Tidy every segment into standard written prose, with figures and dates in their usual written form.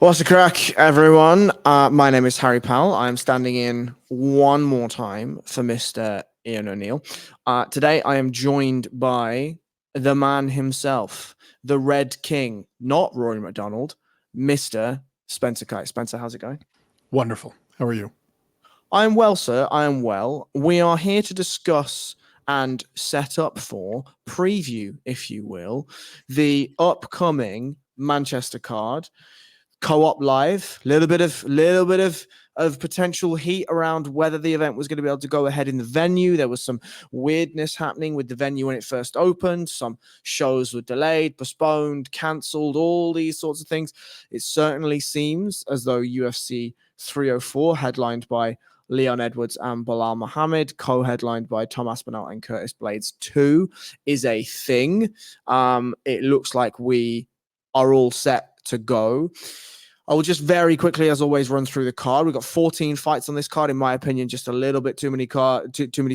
What's the crack, everyone? My name is Harry Powell. I'm standing in one more time for Mr. Ian O'Neill. Today, I am joined by the man himself, the Red King, not Rory McDonald, Mr. Spencer Kite. Spencer, how's it going? Wonderful. How are you? I am well, sir. I am well. We are here to discuss and set up for preview, if you will, the upcoming Manchester card. Co-op live, little bit of potential heat around whether the event was going to be able to go ahead in the venue. There was some weirdness happening with the venue when it first opened. Some shows were delayed, postponed, cancelled, all these sorts of things. It certainly seems as though UFC 304, headlined by Leon Edwards and Belal Muhammad, co-headlined by Tom Aspinall and Curtis Blaydes 2, is a thing. It looks like we are all set to go. I will just very quickly, as always, run through the card. We've got 14 fights on this card. In my opinion, just a little bit too many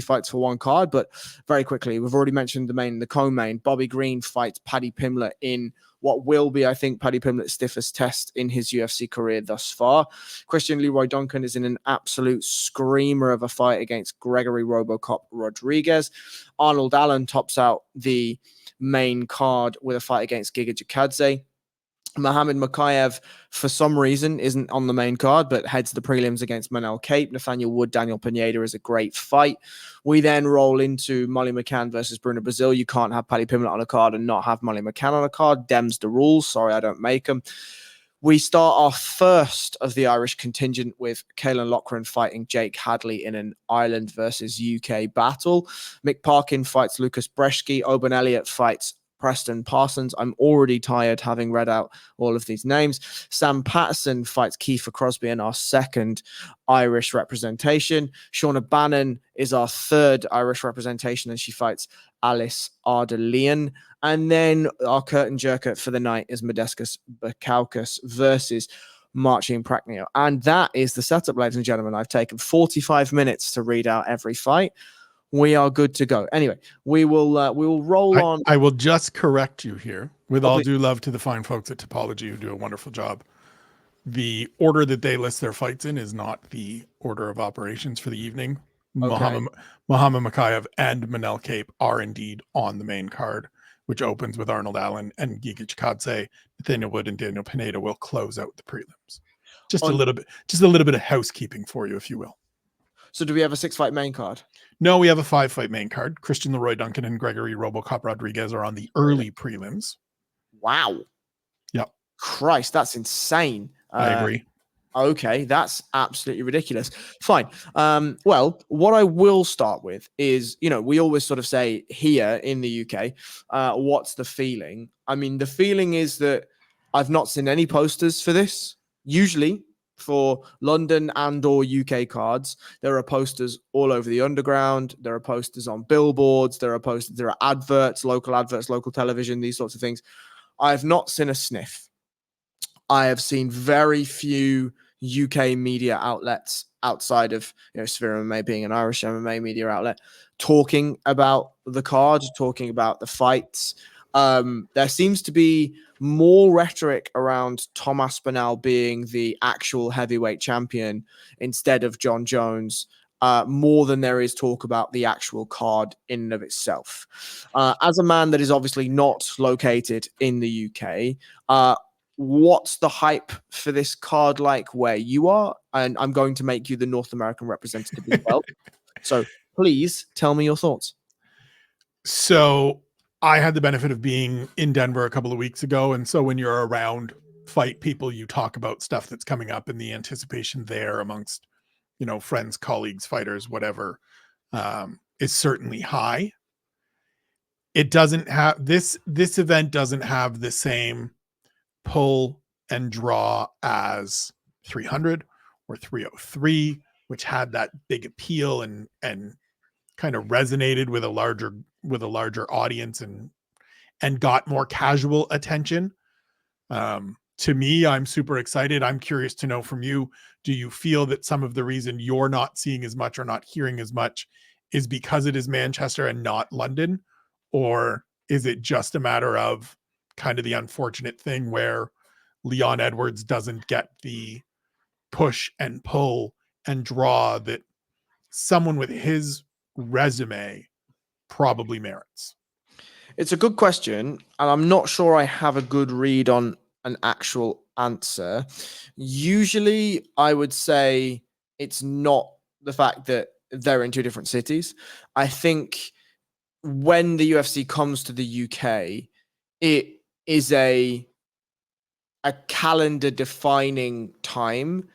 fights for one card. But very quickly, we've already mentioned the main and the co-main. Bobby Green fights Paddy Pimblett in what will be, I think, Paddy Pimblett's stiffest test in his UFC career thus far. Christian Leroy Duncan is in an absolute screamer of a fight against Gregory Robocop Rodriguez. Arnold Allen tops out the main card with a fight against Giga Chikadze. Mohamed Makayev, for some reason, isn't on the main card, but heads the prelims against Manel Cape. Nathaniel Wood, Daniel Pineda is a great fight. We then roll into Molly McCann versus Bruno Brazil. You can't have Paddy Pimblett on a card and not have Molly McCann on a card. Dem's the rules. Sorry, I don't make them. We start our first of the Irish contingent with Caelan Loughran fighting Jake Hadley in an Ireland versus UK battle. Mick Parkin fights Lucas Breshke. Oban Elliott fights Preston Parsons. I'm already tired having read out all of these names. Sam Patterson fights Kiefer Crosby in our second Irish representation. Shauna Bannon is our third Irish representation, and she fights Alice Ardelean. And then our curtain jerker for the night is Modestas Bukauskas versus Marcin Prachnio. And that is the setup, ladies and gentlemen. I've taken 45 minutes to read out every fight. We are good to go. Anyway, we will roll on. I will just correct you here, with all due love to the fine folks at Topology who do a wonderful job. The order that they list their fights in is not the order of operations for the evening. Okay. Mohamed Makayev and Manel Cape are indeed on the main card, which opens with Arnold Allen and Giga Chikadze. Nathaniel Wood and Daniel Pineda will close out the prelims. Just a little bit of housekeeping for you, if you will. So do we have a 6-fight main card? No, we have a 5-fight main card. Christian Leroy Duncan and Gregory Robocop Rodriguez are on the early prelims. Wow. Yep. Christ, that's insane. I agree. Okay, that's absolutely ridiculous. Fine. Well, what I will start with is, we always sort of say here in the UK, what's the feeling? I mean, the feeling is that I've not seen any posters for this. Usually, for London and or UK cards, there are posters all over the underground. There are posters on billboards. There are adverts, local television, these sorts of things. I have not seen a sniff. I have seen very few UK media outlets outside of SevereMMA being an Irish MMA media outlet talking about the card, talking about the fights. There seems to be more rhetoric around Tom Aspinall being the actual heavyweight champion instead of John Jones, more than there is talk about the actual card in and of itself. As a man that is obviously not located in the UK, what's the hype for this card like where you are? And I'm going to make you the North American representative as well. So please tell me your thoughts. So I had the benefit of being in Denver a couple of weeks ago. And so when you're around fight people, you talk about stuff that's coming up, and the anticipation there amongst, friends, colleagues, fighters, whatever, is certainly high. It doesn't have this event doesn't have the same pull and draw as 300 or 303, which had that big appeal and kind of resonated with a larger audience and got more casual attention. To me, I'm super excited. I'm curious to know from you, do you feel that some of the reason you're not seeing as much or not hearing as much is because it is Manchester and not London? Or is it just a matter of kind of the unfortunate thing where Leon Edwards doesn't get the push and pull and draw that someone with his resume probably merits? It's a good question, and I'm not sure I have a good read on an actual answer. Usually, I would say it's not the fact that they're in two different cities. I think when the UFC comes to the UK, it is a calendar defining time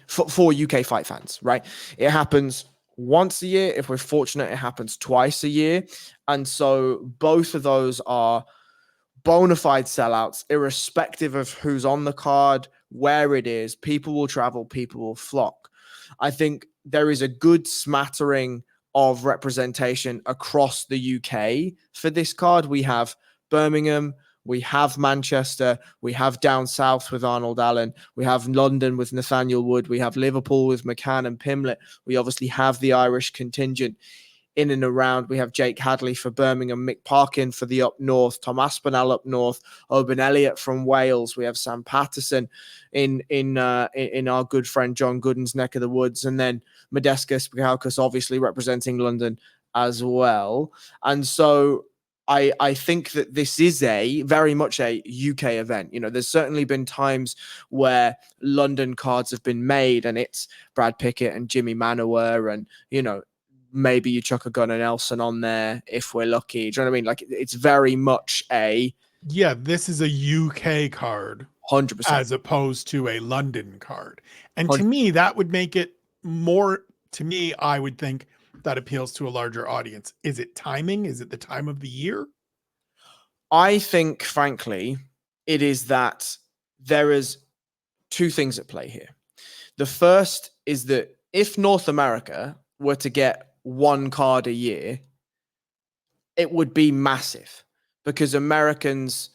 for UK fight fans, right? It happens once a year. If we're fortunate, it happens twice a year. And so both of those are bona fide sellouts, irrespective of who's on the card, where it is. People will travel, people will flock. I think there is a good smattering of representation across the UK for this card. We have Birmingham, we have Manchester, we have down south with Arnold Allen, we have London with Nathaniel Wood, we have Liverpool with McCann and Pimlet. We obviously have the Irish contingent in and around. We have Jake Hadley for Birmingham, Mick Parkin for the up north, Tom Aspinall up north, Oban Elliott from Wales. We have Sam Patterson in our good friend John Gooden's neck of the woods, and then Modeska Spikalkas obviously representing London as well. And so I think that this is very much a UK event. You know, there's certainly been times where London cards have been made and it's Brad Pickett and Jimmy Manower and, you know, maybe you chuck a Gunnar Nelson on there if we're lucky. Do you know what I mean? Like, it's very much this is a UK card 100%. as opposed to a London card. And to me, that would make it more, to me, I would think that appeals to a larger audience. Is it timing? Is it the time of the year? I think, frankly, it is that there is two things at play here. The first is that if North America were to get one card a year, it would be massive, because Americans,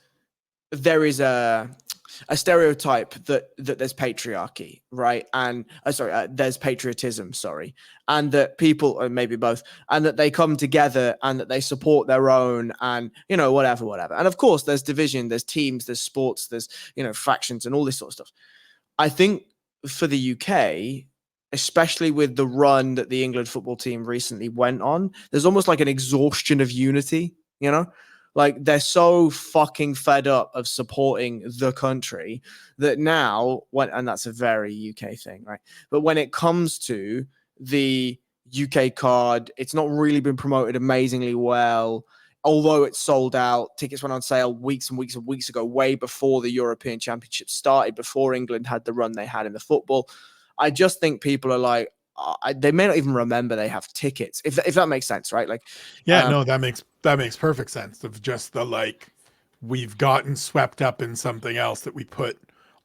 there is a stereotype that there's patriarchy, right? And there's patriotism, and that people, or maybe both, and that they come together and that they support their own, and, you know, whatever. And of course, there's division, there's teams, there's sports, there's, you know, factions and all this sort of stuff. I think for the UK, especially with the run that the England football team recently went on, there's almost like an exhaustion of unity, you know? Like, they're so fucking fed up of supporting the country that now, and that's a very UK thing, right? But when it comes to the UK card, it's not really been promoted amazingly well. Although it's sold out, tickets went on sale weeks and weeks and weeks ago, way before the European Championship started, before England had the run they had in the football. I just think people are like, they may not even remember they have tickets, if that makes sense, right? Like, no, that makes perfect sense. Of just the, like, we've gotten swept up in something else that we put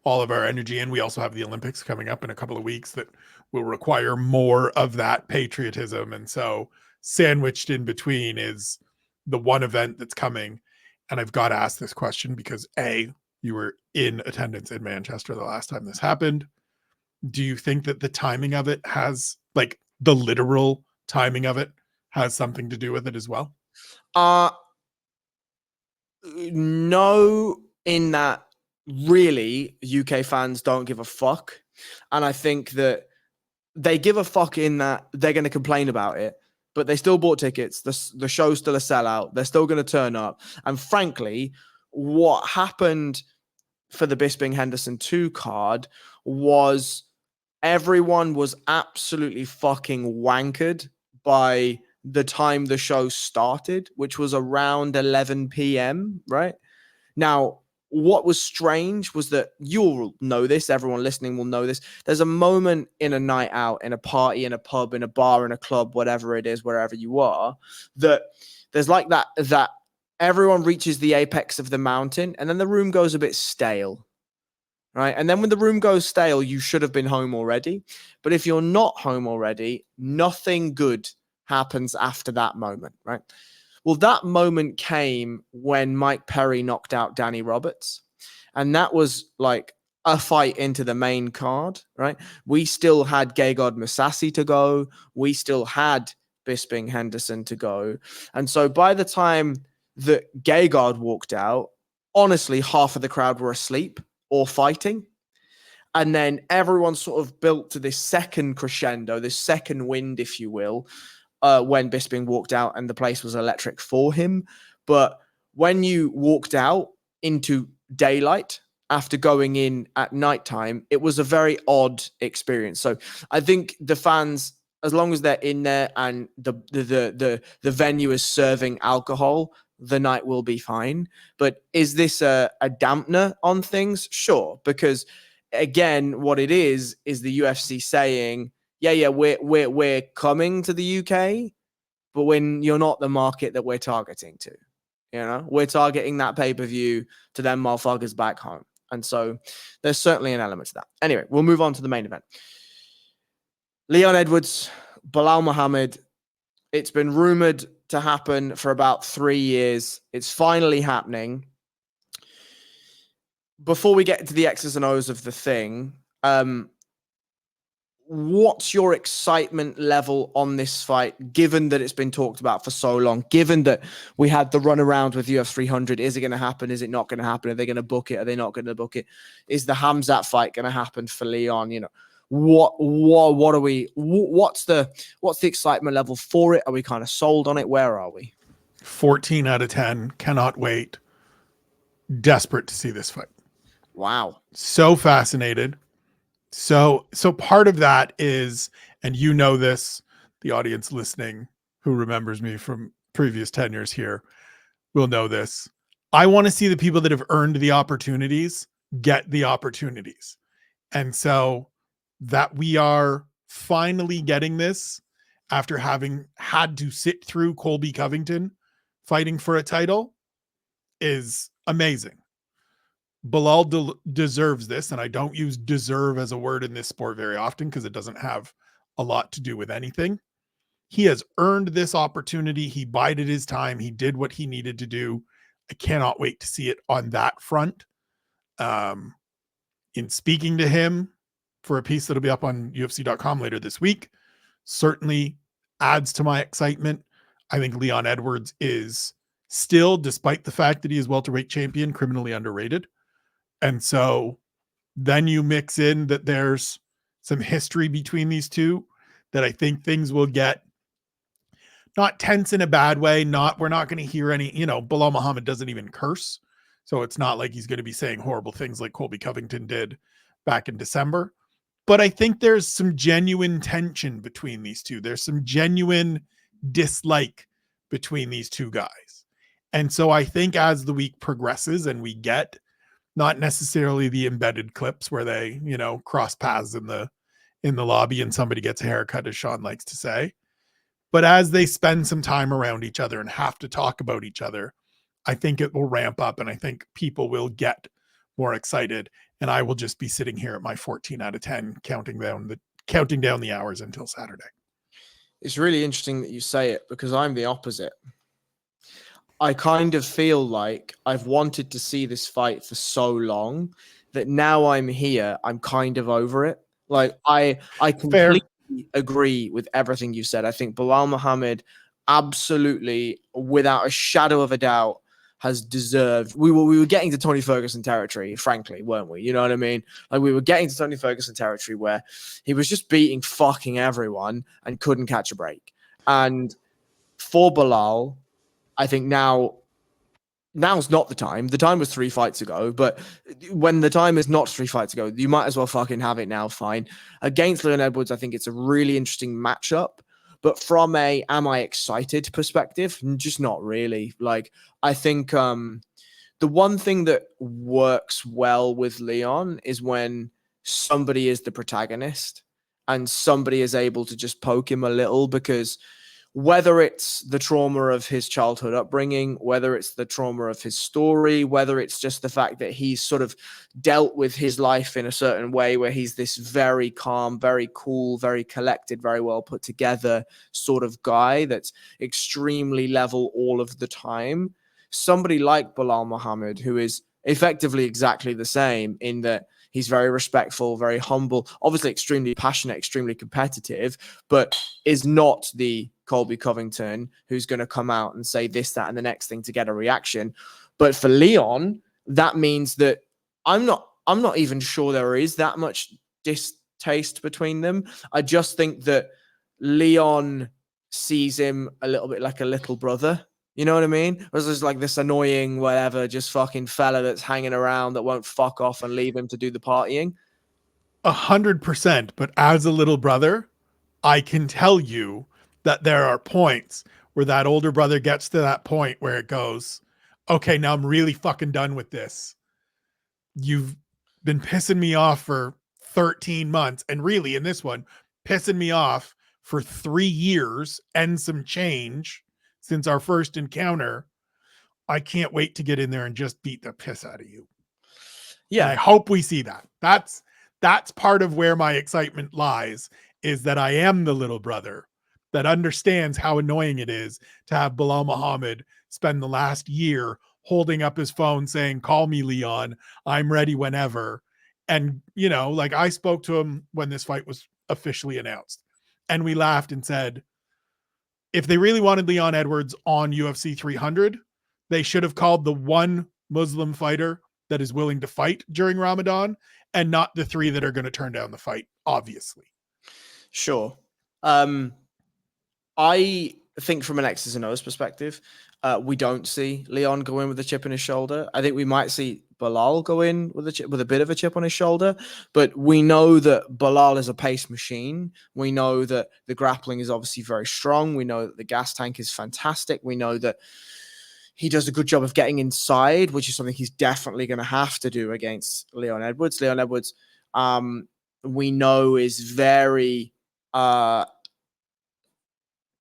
all of our energy in. We also have the Olympics coming up in a couple of weeks that will require more of that patriotism, and so sandwiched in between is the one event that's coming. And I've got to ask this question because you were in attendance in Manchester the last time this happened. Do you think that the timing of it has, like, the literal timing of it has something to do with it as well? No, in that really UK fans don't give a fuck. And I think that they give a fuck in that they're going to complain about it, but they still bought tickets. The show's still a sellout. They're still going to turn up. And frankly, what happened for the Bisping Henderson 2 card was everyone was absolutely fucking wankered by the time the show started, which was around 11 p.m. Right now, what was strange was that, you'll know this, everyone listening will know this, there's a moment in a night out, in a party, in a pub, in a bar, in a club, whatever it is, wherever you are, that there's like that everyone reaches the apex of the mountain and then the room goes a bit stale. Right. And then when the room goes stale, you should have been home already. But if you're not home already, nothing good happens after that moment. Right. Well, that moment came when Mike Perry knocked out Danny Roberts. And that was like a fight into the main card. Right. We still had Gegard Mousasi to go. We still had Bisping Henderson to go. And so by the time that Gegard walked out, honestly, half of the crowd were asleep. or fighting. And then everyone sort of built to this second crescendo, this second wind, if you will, when Bisping walked out and the place was electric for him. But when you walked out into daylight after going in at nighttime, it was a very odd experience. So I think the fans, as long as they're in there and the venue is serving alcohol, the night will be fine. But is this a dampener on things? Sure, because again, what it is the UFC saying, yeah, we're coming to the UK, but when you're not the market that we're targeting to, you know, we're targeting that pay-per-view to them motherfuckers back home. And so there's certainly an element to that. Anyway, we'll move on to the main event. Leon Edwards, Belal Muhammad. It's been rumored to happen for about 3 years. It's finally happening. Before we get into the X's and O's of the thing, what's your excitement level on this fight, given that it's been talked about for so long, given that we had the run around with UFC 300? Is it going to happen? Is it not going to happen? Are they going to book it? Are they not going to book it? Is the Hamzat fight going to happen for Leon? You know, what are we, what's the excitement level for it? Are we kind of sold on it? Where are we? 14 out of 10. Cannot wait. Desperate to see this fight. Wow. So fascinated. So part of that is, and you know this, the audience listening who remembers me from previous tenures here will know this. I want to see the people that have earned the opportunities get the opportunities. And so that we are finally getting this after having had to sit through Colby Covington fighting for a title is amazing. Belal deserves this, and I don't use deserve as a word in this sport very often because it doesn't have a lot to do with anything. He has earned this opportunity. He bided his time. He did what he needed to do. I cannot wait to see it on that front. In speaking to him for a piece that'll be up on UFC.com later this week, certainly adds to my excitement. I think Leon Edwards is still, despite the fact that he is welterweight champion, criminally underrated. And so then you mix in that there's some history between these two that I think things will get not tense in a bad way. We're not going to hear any, Belal Muhammad doesn't even curse. So it's not like he's going to be saying horrible things like Colby Covington did back in December. But I think there's some genuine tension between these two. There's some genuine dislike between these two guys. And so I think as the week progresses and we get not necessarily the embedded clips where they, cross paths in the lobby and somebody gets a haircut, as Sean likes to say. But as they spend some time around each other and have to talk about each other, I think it will ramp up and I think people will get more excited. And I will just be sitting here at my 14 out of 10, counting down the hours until Saturday. It's really interesting that you say it because I'm the opposite. I kind of feel like I've wanted to see this fight for so long that now I'm here, I'm kind of over it. Like I completely agree with everything you said. I think Belal Muhammad absolutely, without a shadow of a doubt, has deserved. We were getting to Tony Ferguson territory, frankly, weren't we? You know what I mean? Like we were getting to Tony Ferguson territory where he was just beating fucking everyone and couldn't catch a break. And for Belal, I think now's not the time. The time was 3 fights ago, but when the time is not 3 fights ago, you might as well fucking have it now. Fine. Against Leon Edwards, I think it's a really interesting matchup. But from a am I excited perspective, just not really. Like, I think the one thing that works well with Leon is when somebody is the protagonist and somebody is able to just poke him a little, because whether it's the trauma of his childhood upbringing, whether it's the trauma of his story, whether it's just the fact that he's sort of dealt with his life in a certain way where he's this very calm, very cool, very collected, very well put together sort of guy that's extremely level all of the time. Somebody like Belal Muhammad, who is effectively exactly the same in that he's very respectful, very humble, obviously extremely passionate, extremely competitive, but is not the Colby Covington who's going to come out and say this, that, and the next thing to get a reaction. But for Leon, that means that I'm I'm not even sure there is that much distaste between them. I just think that Leon sees him a little bit like a little brother. You know what I mean? Whereas there's like this annoying, whatever, just fucking fella that's hanging around that won't fuck off and leave him to do the partying. 100%. But as a little brother, I can tell you that there are points where that older brother gets to that point where it goes, okay, now I'm really fucking done with this. You've been pissing me off for 13 months. And really, in this one, pissing me off for 3 years and some change since our first encounter. I can't wait to get in there and just beat the piss out of you. Yeah. And I hope we see that. That's part of where my excitement lies, is that I am the little brother that understands how annoying it is to have Belal Muhammad spend the last year holding up his phone saying, call me Leon, I'm ready whenever. And, you know, like I spoke to him when this fight was officially announced, and we laughed and said, if they really wanted Leon Edwards on UFC 300, they should have called the one Muslim fighter that is willing to fight during Ramadan, and not the 3 that are going to turn down the fight, obviously. Sure. I think from an X's and O's perspective, we don't see Leon go in with a chip on his shoulder. I think we might see Belal go in with a bit of a chip on his shoulder, but we know that Belal is a pace machine. We know that the grappling is obviously very strong. We know that the gas tank is fantastic. We know that he does a good job of getting inside, which is something he's definitely going to have to do against Leon Edwards. Leon Edwards, we know, is very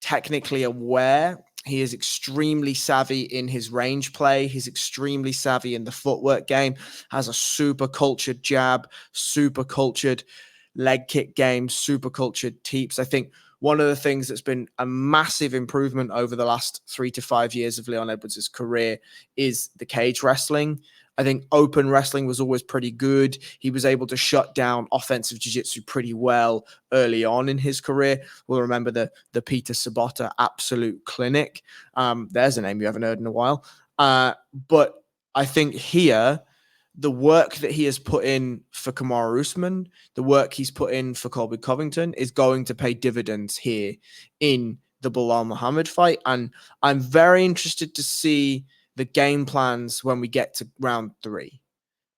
technically aware. He is extremely savvy in his range play. He's extremely savvy in the footwork game, has a super cultured jab, super cultured leg kick game, super cultured teeps. I think one of the things that's been a massive improvement over the last 3 to 5 years of Leon Edwards' career is the cage wrestling. I think open wrestling was always pretty good. He was able to shut down offensive jiu-jitsu pretty well early on in his career. We'll remember the Peter Sabota Absolute Clinic. There's a name you haven't heard in a while. But I think here, the work that he has put in for Kamaru Usman, the work he's put in for Colby Covington is going to pay dividends here in the Belal Muhammad fight. And I'm very interested to see the game plans when we get to round 3,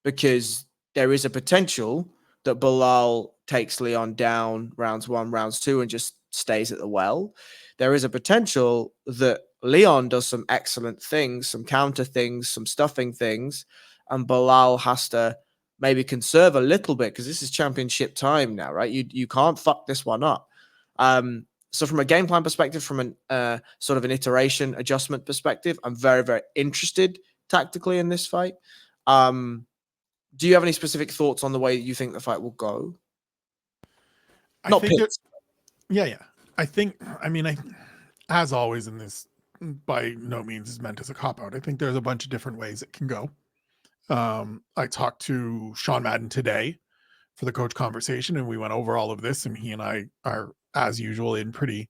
because there is a potential that Belal takes Leon down rounds 1, rounds 2, and just stays at the well. There is a potential that Leon does some excellent things, some counter things, some stuffing things, and Belal has to maybe conserve a little bit, because this is championship time now, right? You can't fuck this one up. So from a game plan perspective, from an sort of an iteration adjustment perspective, I'm very, very interested tactically in this fight. Do you have any specific thoughts on the way you think the fight will go? Yeah. I mean, as always in this, by no means is meant as a cop-out. I think there's a bunch of different ways it can go. I talked to Sean Madden today for the coach conversation, and we went over all of this, and he and I are, as usual, in pretty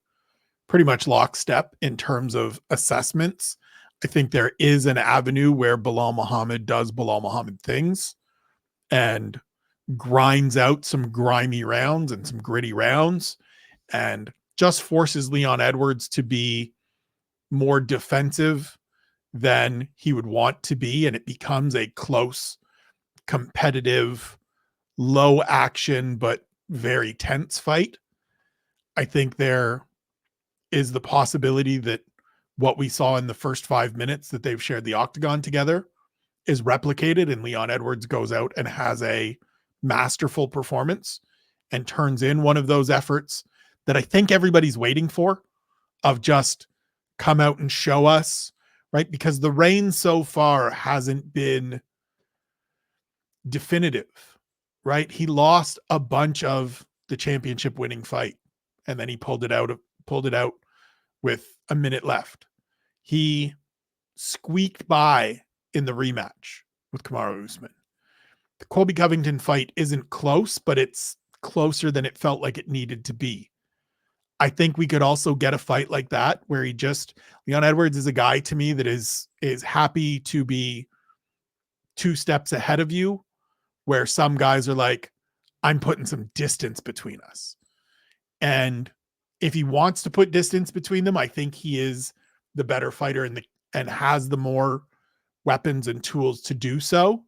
much lockstep in terms of assessments. I think there is an avenue where Belal Muhammad does Belal Muhammad things and grinds out some grimy rounds and some gritty rounds and just forces Leon Edwards to be more defensive than he would want to be, and it becomes a close, competitive, low action but very tense fight. I think there is the possibility that what we saw in the first 5 minutes that they've shared the octagon together is replicated, and Leon Edwards goes out and has a masterful performance and turns in one of those efforts that I think everybody's waiting for, of just come out and show us, right? Because the reign so far hasn't been definitive, right? He lost a bunch of the championship winning fight, and then he pulled it out with a minute left. He squeaked by in the rematch with Kamaru Usman. The Colby Covington fight isn't close, but it's closer than it felt like it needed to be. I think we could also get a fight like that where Leon Edwards is a guy to me that is happy to be 2 steps ahead of you where some guys are like, I'm putting some distance between us. And if he wants to put distance between them, I think he is the better fighter and has the more weapons and tools to do so.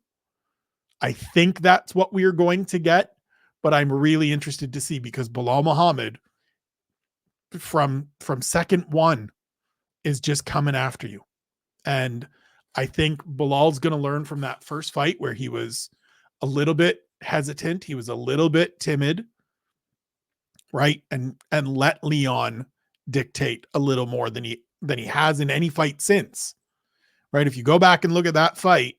I think that's what we are going to get, but I'm really interested to see, because Belal Muhammad from second one is just coming after you. And I think Bilal's going to learn from that first fight where he was a little bit hesitant. He was a little bit timid, right? And let Leon dictate a little more than he has in any fight since, right? If you go back and look at that fight,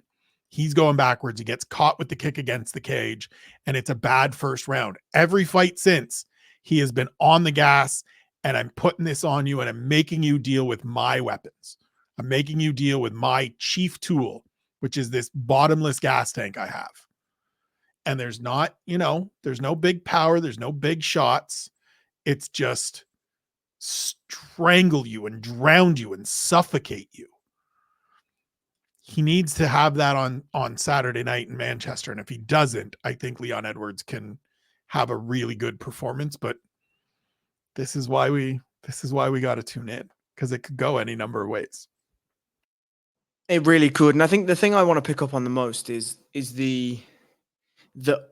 he's going backwards. He gets caught with the kick against the cage, and it's a bad first round. Every fight since, he has been on the gas, and I'm putting this on you, and I'm making you deal with my weapons. I'm making you deal with my chief tool, which is this bottomless gas tank I have. And there's not, there's no big power. There's no big shots. It's just strangle you and drown you and suffocate you. He needs to have that on Saturday night in Manchester. And if he doesn't, I think Leon Edwards can have a really good performance. But this is why we got to tune in, because it could go any number of ways. It really could. And I think the thing I want to pick up on the most is the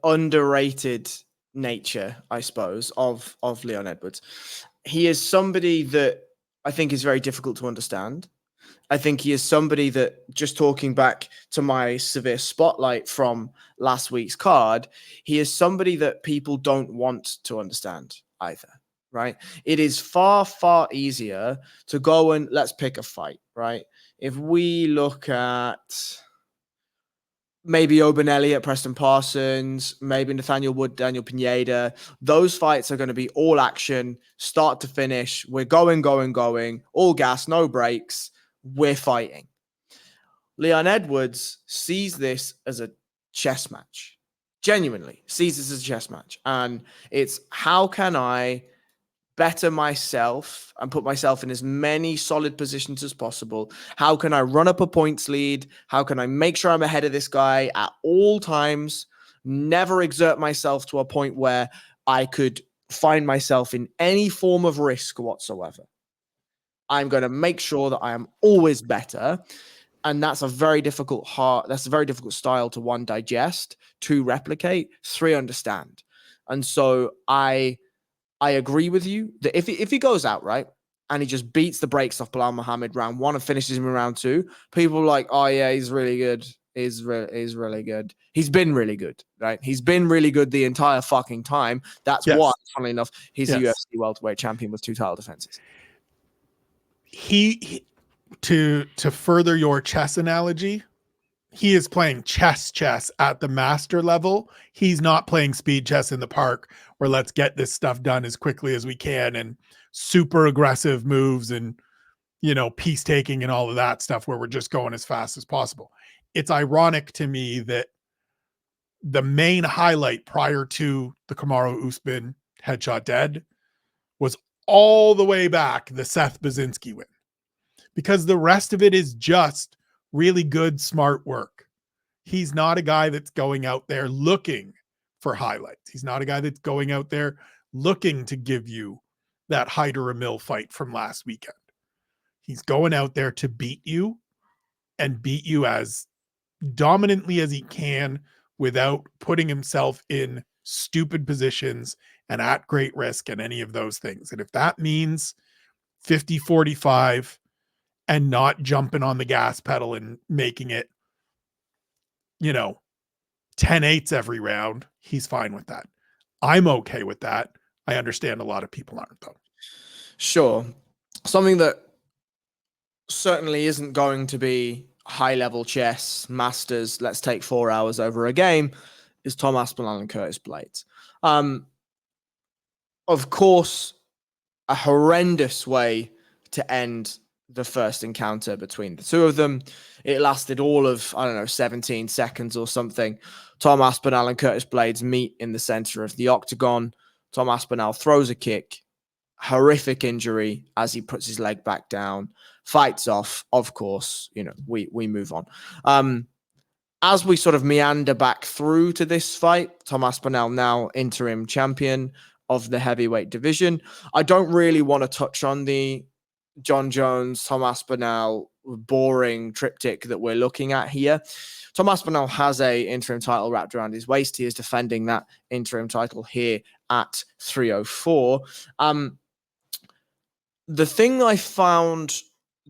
underrated nature, I suppose, of Leon Edwards. He is somebody that I think is very difficult to understand. I think he is somebody that, just talking back to my severe spotlight from last week's card, he is somebody that people don't want to understand either, right? It is far, far easier to go and let's pick a fight, right? If we look at maybe Oban Elliott, Preston Parsons, maybe Nathaniel Wood, Daniel Pineda, those fights are going to be all action, start to finish. We're going, all gas, no breaks. We're fighting. Leon Edwards sees this as a chess match, genuinely sees this as a chess match. And it's, how can I better myself and put myself in as many solid positions as possible? How can I run up a points lead? How can I make sure I'm ahead of this guy at all times? Never exert myself to a point where I could find myself in any form of risk whatsoever. I'm going to make sure that I am always better. And that's a very difficult style to, 1, digest, 2, replicate, 3, understand. And so I agree with you that if he goes out, right, and he just beats the brakes off Belal Muhammad round 1 and finishes him in round 2, people are like, oh yeah, he's really good. He's really good. He's been really good, right? He's been really good the entire fucking time. That's why, funnily enough, he's a UFC welterweight champion with 2 title defenses. He to further your chess analogy, he is playing chess at the master level. He's not playing speed chess in the park where let's get this stuff done as quickly as we can and super aggressive moves and, peace taking and all of that stuff where we're just going as fast as possible. It's ironic to me that the main highlight prior to the Kamaru Usman headshot dead was all the way back the Seth Baczynski win, because the rest of it is just really good, smart work. He's not a guy that's going out there looking for highlights. He's not a guy that's going out there looking to give you that Hyder Emil fight from last weekend. He's going out there to beat you and beat you as dominantly as he can without putting himself in stupid positions and at great risk and any of those things. And if that means 50-45 and not jumping on the gas pedal and making it, 10-8s every round, he's fine with that. I'm okay with that. I understand a lot of people aren't, though. Sure. Something that certainly isn't going to be high-level chess, masters, let's take 4 hours over a game, is Tom Aspinall and Curtis Blaydes. Of course, a horrendous way to end the first encounter between the two of them. It lasted all of, 17 seconds or something. Tom Aspinall and Curtis Blaydes meet in the center of the octagon. Tom Aspinall throws a kick, horrific injury as he puts his leg back down, fights off. Of course, we move on. as we sort of meander back through to this fight, Tom Aspinall now interim champion of the heavyweight division. I don't really want to touch on the John Jones, Tom Aspinall boring triptych that we're looking at here. Tom Aspinall has a interim title wrapped around his waist. He is defending that interim title here at 304. The thing I found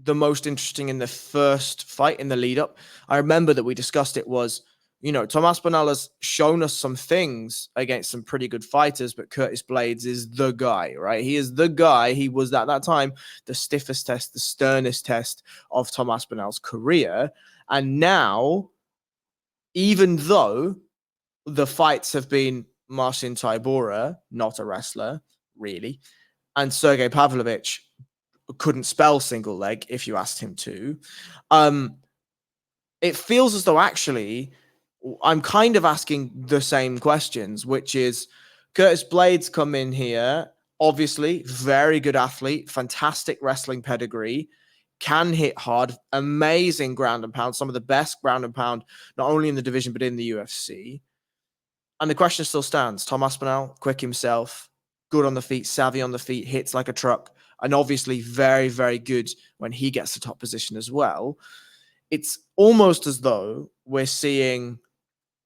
the most interesting in the first fight in the lead up, I remember that we discussed it, was, you know, Tom Aspinall has shown us some things against some pretty good fighters, but Curtis Blaydes is the guy, right? He is the guy. He was at that time the stiffest test, the sternest test of Tom Aspinall's career. And now, even though the fights have been Marcin Tybura, not a wrestler, really, and Sergey Pavlovich couldn't spell single leg if you asked him to, it feels as though actually I'm kind of asking the same questions, which is Curtis Blaydes come in here, obviously very good athlete, fantastic wrestling pedigree, can hit hard, amazing ground and pound, some of the best ground and pound, not only in the division, but in the UFC. And the question still stands. Tom Aspinall, quick himself, good on the feet, savvy on the feet, hits like a truck, and obviously very, very good when he gets to top position as well. It's almost as though we're seeing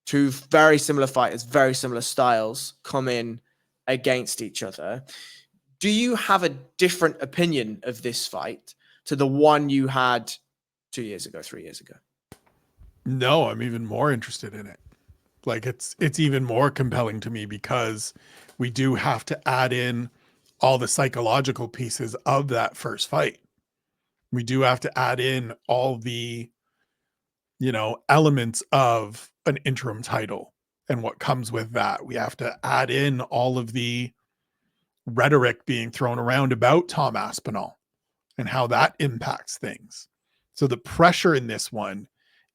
two very similar fighters, very similar styles come in against each other. Do you have a different opinion of this fight to the one you had 2 years ago, 3 years ago? No, I'm even more interested in it. Like it's even more compelling to me because we do have to add in all the psychological pieces of that first fight. We do have to add in all the, you know, elements of an interim title and what comes with that. We have to add in all of the rhetoric being thrown around about Tom Aspinall and how that impacts things. So the pressure in this one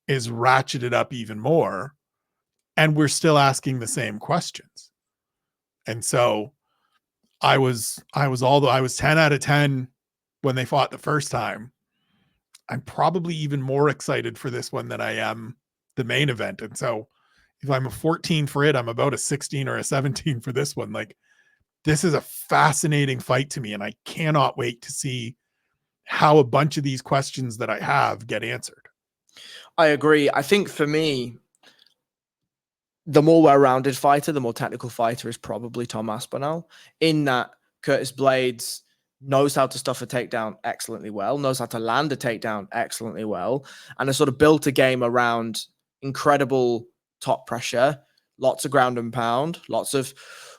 is ratcheted up even more, and we're still asking the same questions. And so I was 10 out of 10 when they fought the first time. I'm probably even more excited for this one than I am the main event. And so if I'm a 14 for it, I'm about a 16 or a 17 for this one. Like, this is a fascinating fight to me, and I cannot wait to see how a bunch of these questions that I have get answered. I agree. I think for me, the more well-rounded fighter, the more technical fighter is probably Tom Aspinall, in that Curtis Blaydes knows how to stuff a takedown excellently well, knows how to land a takedown excellently well, and has sort of built a game around incredible top pressure, lots of ground and pound, lots of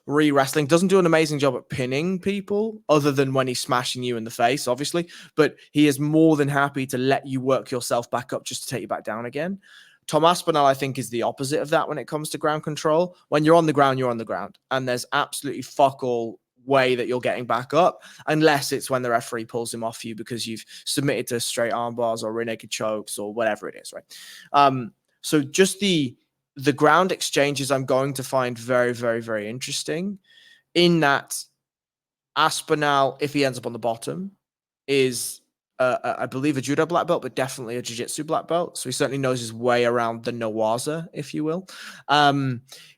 re-wrestling. Doesn't do an amazing job at pinning people other than when he's smashing you in the face, obviously, but he is more than happy to let you work yourself back up just to take you back down again. Tom Aspinall, I think, is the opposite of that when it comes to ground control. When you're on the ground, you're on the ground, and there's absolutely fuck all way that you're getting back up, unless it's when the referee pulls him off you because you've submitted to straight arm bars or rear naked chokes or whatever it is, right? So just the ground exchanges I'm going to find very, very, very interesting, in that Aspinall, if he ends up on the bottom, is I believe a judo black belt, but definitely a jiu-jitsu black belt. So he certainly knows his way around the Nawaza, if you will.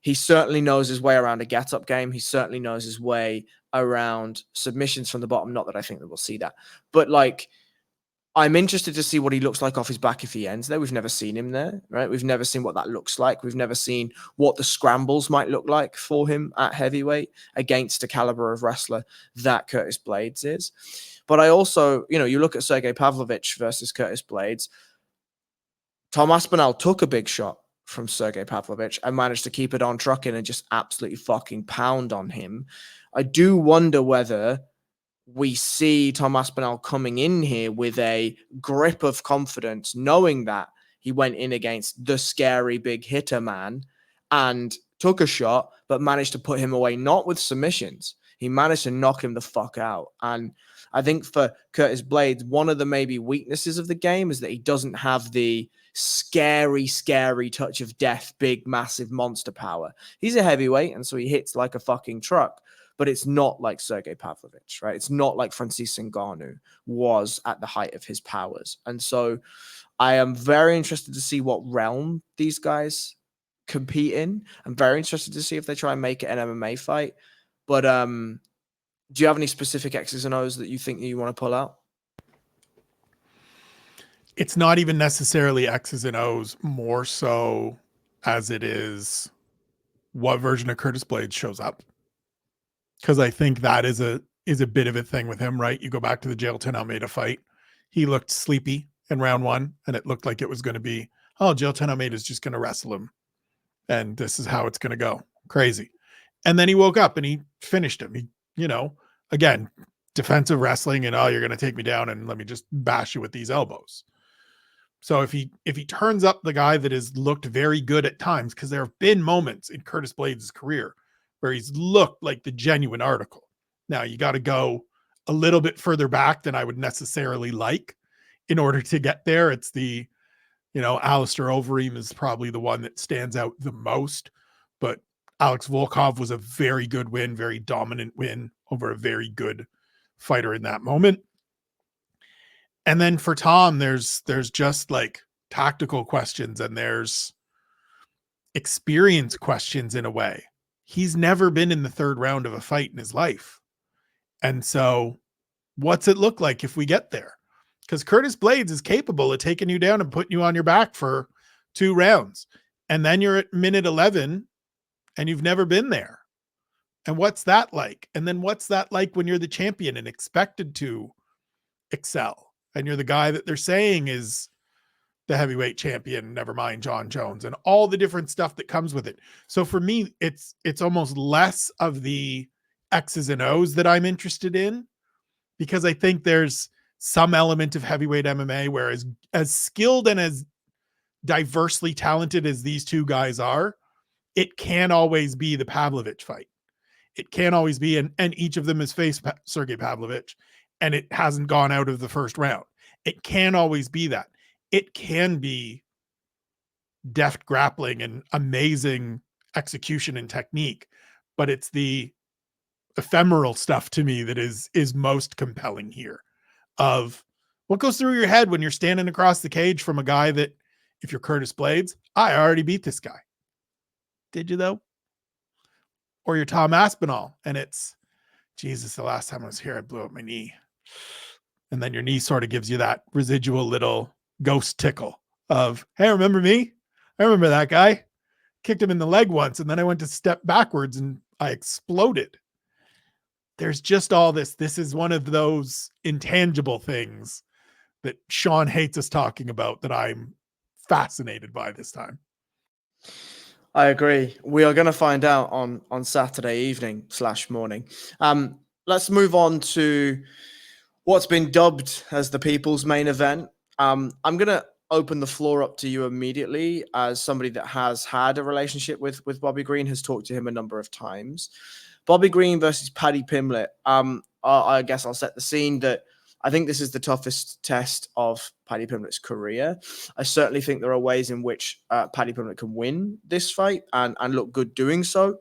He certainly knows his way around a get-up game. He certainly knows his way around submissions from the bottom. Not that I think that we'll see that. But, like, I'm interested to see what he looks like off his back if he ends there. We've never seen him there, right? We've never seen what that looks like. We've never seen what the scrambles might look like for him at heavyweight against a caliber of wrestler that Curtis Blaydes is. But I also, you know, you look at Sergey Pavlovich versus Curtis Blaydes. Tom Aspinall took a big shot from Sergey Pavlovich and managed to keep it on trucking and just absolutely fucking pound on him. I do wonder whether we see Tom Aspinall coming in here with a grip of confidence, knowing that he went in against the scary big hitter man and took a shot, but managed to put him away, not with submissions. He managed to knock him the fuck out. And I think for Curtis Blaydes, one of the maybe weaknesses of the game is that he doesn't have the scary, scary touch of death, big, massive monster power. He's a heavyweight, and so he hits like a fucking truck. But it's not like Sergey Pavlovich, right? It's not like Francis Ngannou was at the height of his powers. And so I am very interested to see what realm these guys compete in. I'm very interested to see if they try and make it an MMA fight. But do you have any specific X's and O's that you think that you want to pull out? It's not even necessarily X's and O's, more so as it is what version of Curtis Blaydes shows up. Because I think that is a bit of a thing with him, right? You go back to the Jailton Almeida fight. He looked sleepy in round one, and it looked like it was going to be, oh, Jailton Almeida is just going to wrestle him. And this is how it's going to go. Crazy. And then he woke up and he finished him. He, again, defensive wrestling and, oh, you're going to take me down and let me just bash you with these elbows. So if he turns up the guy that has looked very good at times, because there have been moments in Curtis Blaydes' career where he's looked like the genuine article. Now you got to go a little bit further back than I would necessarily like in order to get there. It's the, Alistair Overeem is probably the one that stands out the most, but Alex Volkov was a very good win, very dominant win over a very good fighter in that moment. And then for Tom, there's just like tactical questions and there's experience questions in a way. He's never been in the third round of a fight in his life. And so what's it look like if we get there? Because Curtis Blaydes is capable of taking you down and putting you on your back for 2 rounds. And then you're at minute 11 and you've never been there. And what's that like? And then what's that like when you're the champion and expected to excel? And you're the guy that they're saying is the heavyweight champion, never mind John Jones, and all the different stuff that comes with it. So for me, it's almost less of the X's and O's that I'm interested in, because I think there's some element of heavyweight MMA where as skilled and as diversely talented as these two guys are, it can't always be the Pavlovich fight. It can't always be, and each of them has faced Sergey Pavlovich, and it hasn't gone out of the first round. It can't always be that. It can be deft grappling and amazing execution and technique, but it's the ephemeral stuff to me that is most compelling here, of what goes through your head when you're standing across the cage from a guy that, if you're Curtis Blaydes, I already beat this guy. Did you though? Or you're Tom Aspinall and it's, Jesus, the last time I was here, I blew up my knee. And then your knee sort of gives you that residual little ghost tickle of, hey, remember me? I remember that guy. Kicked him in the leg once, and then I went to step backwards and I exploded. There's just all this. This is one of those intangible things that Sean hates us talking about that I'm fascinated by this time. I agree. We are going to find out on Saturday evening / morning. Let's move on to what's been dubbed as the people's main event. I'm going to open the floor up to you immediately as somebody that has had a relationship with Bobby Green, has talked to him a number of times. Bobby Green versus Paddy Pimblett. I guess I'll set the scene that I think this is the toughest test of Paddy Pimblett's career. I certainly think there are ways in which Paddy Pimblett can win this fight and look good doing so.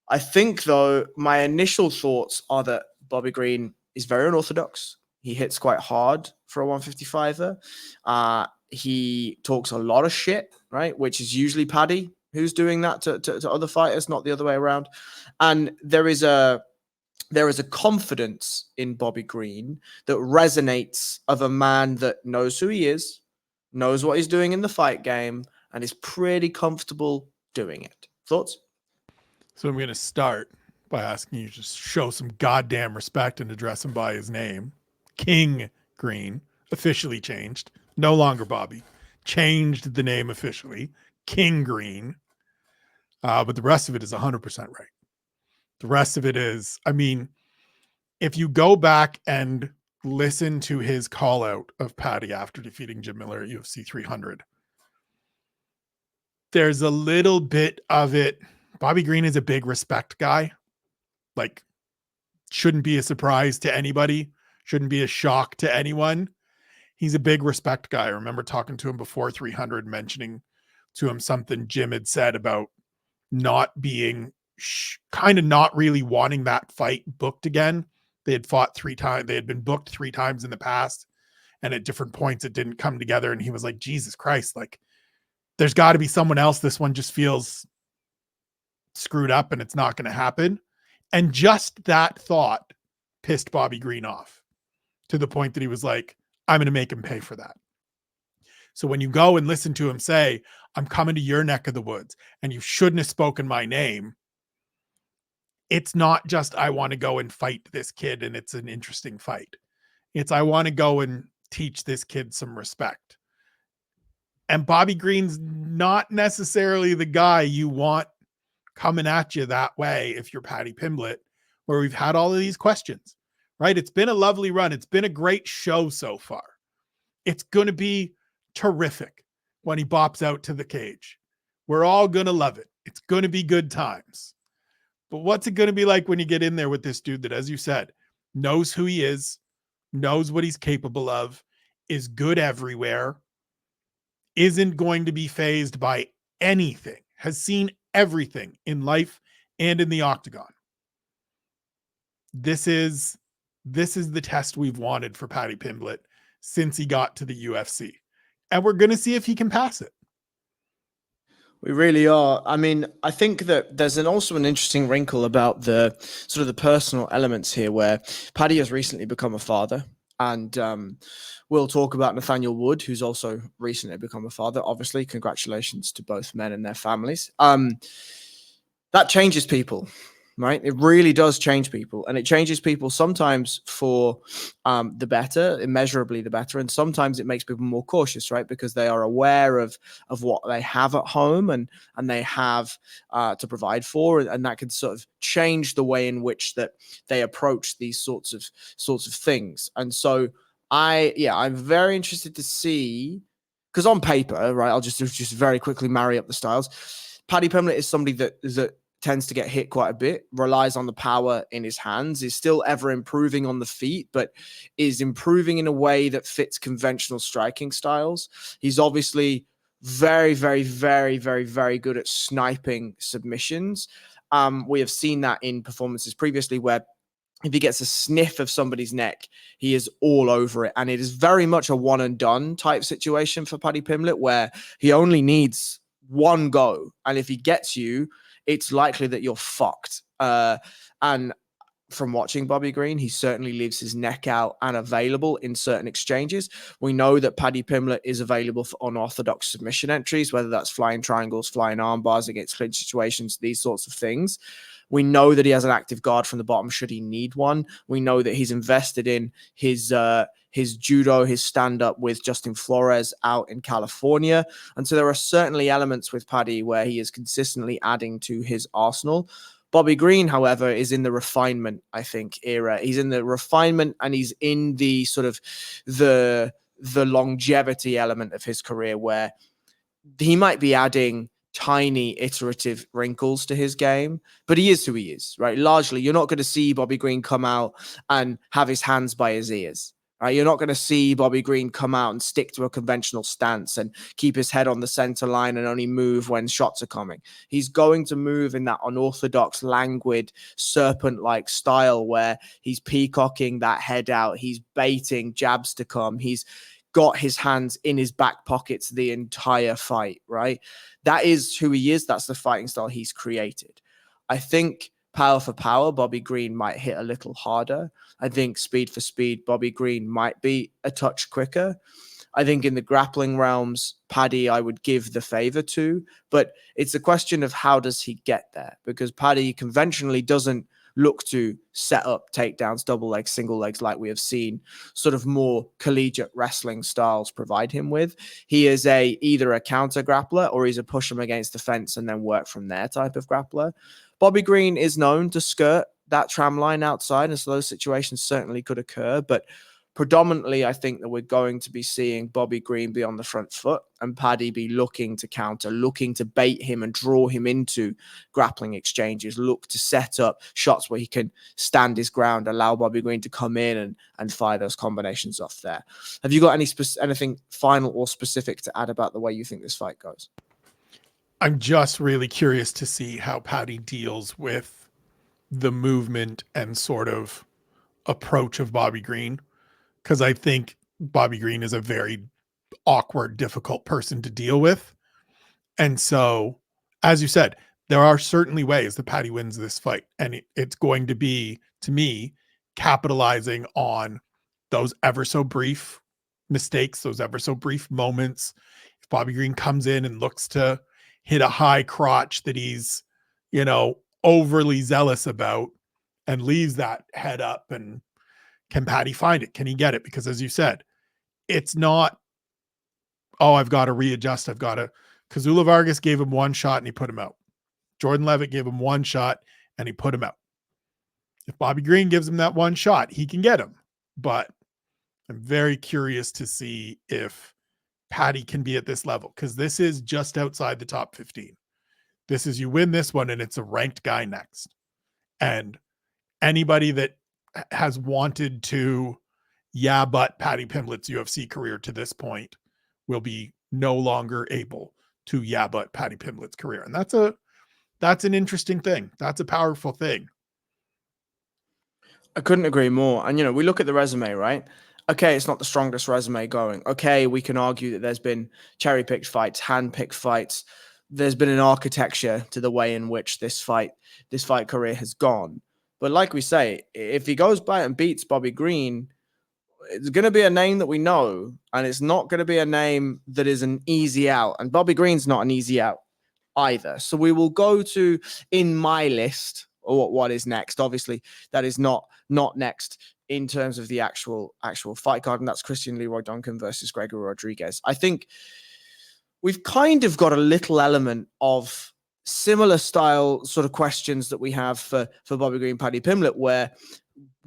I think, though, my initial thoughts are that Bobby Green is very unorthodox. He hits quite hard for a 155er. He talks a lot of shit, right? Which is usually Paddy who's doing that to other fighters, not the other way around. And there is a confidence in Bobby Green that resonates of a man that knows who he is, knows what he's doing in the fight game, and is pretty comfortable doing it. Thoughts? So I'm going to start by asking you to just show some goddamn respect and address him by his name. King Green, officially changed. No longer Bobby. Changed the name officially. King Green. But the rest of it is 100% right. The rest of it is, I mean, if you go back and listen to his call out of Paddy after defeating Jim Miller at UFC 300, there's a little bit of it. Bobby Green is a big respect guy. Like, shouldn't be a surprise to anybody. Shouldn't be a shock to anyone. He's a big respect guy. I remember talking to him before 300, mentioning to him something Jim had said about not being kind of not really wanting that fight booked again. They had fought 3 times. They had been booked 3 times in the past and at different points it didn't come together. And he was like, Jesus Christ, like there's got to be someone else. This one just feels screwed up and it's not going to happen. And just that thought pissed Bobby Green off to the point that he was like, I'm going to make him pay for that. So when you go and listen to him say, I'm coming to your neck of the woods and you shouldn't have spoken my name, it's not just, I want to go and fight this kid and it's an interesting fight. It's, I want to go and teach this kid some respect. And Bobby Green's not necessarily the guy you want coming at you that way if you're Paddy Pimblett, where we've had all of these questions, right? It's been a lovely run. It's been a great show so far. It's going to be terrific when he bops out to the cage. We're all going to love it. It's going to be good times. But what's it going to be like when you get in there with this dude that, as you said, knows who he is, knows what he's capable of, is good everywhere, isn't going to be fazed by anything, has seen everything in life and in the octagon. This is the test we've wanted for Paddy Pimblett since he got to the UFC. And we're going to see if he can pass it. We really are. I mean, I think that there's also an interesting wrinkle about the sort of the personal elements here, where Paddy has recently become a father, and we'll talk about Nathaniel Wood, who's also recently become a father. Obviously, congratulations to both men and their families. That changes people, right? It really does change people, and it changes people sometimes for the better, immeasurably the better, and sometimes it makes people more cautious, right? Because they are aware of what they have at home and they have to provide for, and that can sort of change the way in which that they approach these sorts of things. And so I'm very interested to see, because on paper, right, I'll just very quickly marry up the styles. Paddy Pimblett is somebody that tends to get hit quite a bit, relies on the power in his hands, is still ever improving on the feet, but is improving in a way that fits conventional striking styles. He's obviously very, very, very, very, very good at sniping submissions. We have seen that in performances previously where if he gets a sniff of somebody's neck, he is all over it. And it is very much a one and done type situation for Paddy Pimblett, where he only needs one go. And if he gets you, it's likely that you're fucked. And from watching Bobby Green, he certainly leaves his neck out and available in certain exchanges. We know that Paddy Pimblett is available for unorthodox submission entries, whether that's flying triangles, flying arm bars against clinch situations, these sorts of things. We know that he has an active guard from the bottom should he need one. We know that he's invested in his judo, his stand-up with Justin Flores out in California. And so there are certainly elements with Paddy where he is consistently adding to his arsenal. Bobby Green, however, is in the refinement, I think, era. He's in the refinement and he's in the sort of the longevity element of his career, where he might be adding tiny iterative wrinkles to his game, but he is who he is, right? Largely, you're not going to see Bobby Green come out and have his hands by his ears, right? You're not going to see Bobby Green come out and stick to a conventional stance and keep his head on the center line and only move when shots are coming. He's going to move in that unorthodox, languid, serpent-like style where he's peacocking that head out. He's baiting jabs to come. He's got his hands in his back pockets the entire fight, right? That is who he is. That's the fighting style he's created. I think power for power, Bobby Green might hit a little harder. I think speed for speed, Bobby Green might be a touch quicker. I think in the grappling realms, Paddy, I would give the favor to, but it's a question of how does he get there? Because Paddy conventionally doesn't look to set up takedowns, double legs, single legs, like we have seen sort of more collegiate wrestling styles provide him with. He is either a counter grappler or he's a push him against the fence and then work from there type of grappler. Bobby Green is known to skirt that tram line outside, and so those situations certainly could occur, but predominantly, I think that we're going to be seeing Bobby Green be on the front foot and Paddy be looking to counter, looking to bait him and draw him into grappling exchanges, look to set up shots where he can stand his ground, allow Bobby Green to come in and fire those combinations off there. Have you got anything final or specific to add about the way you think this fight goes? I'm just really curious to see how Paddy deals with the movement and sort of approach of Bobby Green. Because I think Bobby Green is a very awkward, difficult person to deal with. And so, as you said, there are certainly ways that Paddy wins this fight. And it's going to be, to me, capitalizing on those ever so brief mistakes, those ever so brief moments. If Bobby Green comes in and looks to hit a high crotch that he's, overly zealous about and leaves that head up, and can Paddy find it? Can he get it? Because as you said, it's not, oh, I've got to readjust. Kazula Vargas gave him one shot and he put him out. Jordan Levitt gave him one shot and he put him out. If Bobby Green gives him that one shot, he can get him. But I'm very curious to see if Paddy can be at this level, because this is just outside the top 15. This is, you win this one and it's a ranked guy next. And anybody that has wanted to but Paddy Pimblett's UFC career to this point will be no longer able to but Paddy Pimblett's career. And that's an interesting thing. That's a powerful thing. I couldn't agree more. And, we look at the resume, right? Okay, it's not the strongest resume going. Okay, we can argue that there's been cherry-picked fights, hand-picked fights. There's been an architecture to the way in which this fight career has gone. But like we say, if he goes by and beats Bobby Green, it's going to be a name that we know, and it's not going to be a name that is an easy out. And Bobby Green's not an easy out either. So we will go to, in my list, or what is next. Obviously, that is not next in terms of the actual fight card, and that's Christian Leroy Duncan versus Gregory Rodriguez. I think we've kind of got a little element of similar style sort of questions that we have for Bobby Green, Paddy Pimblett, where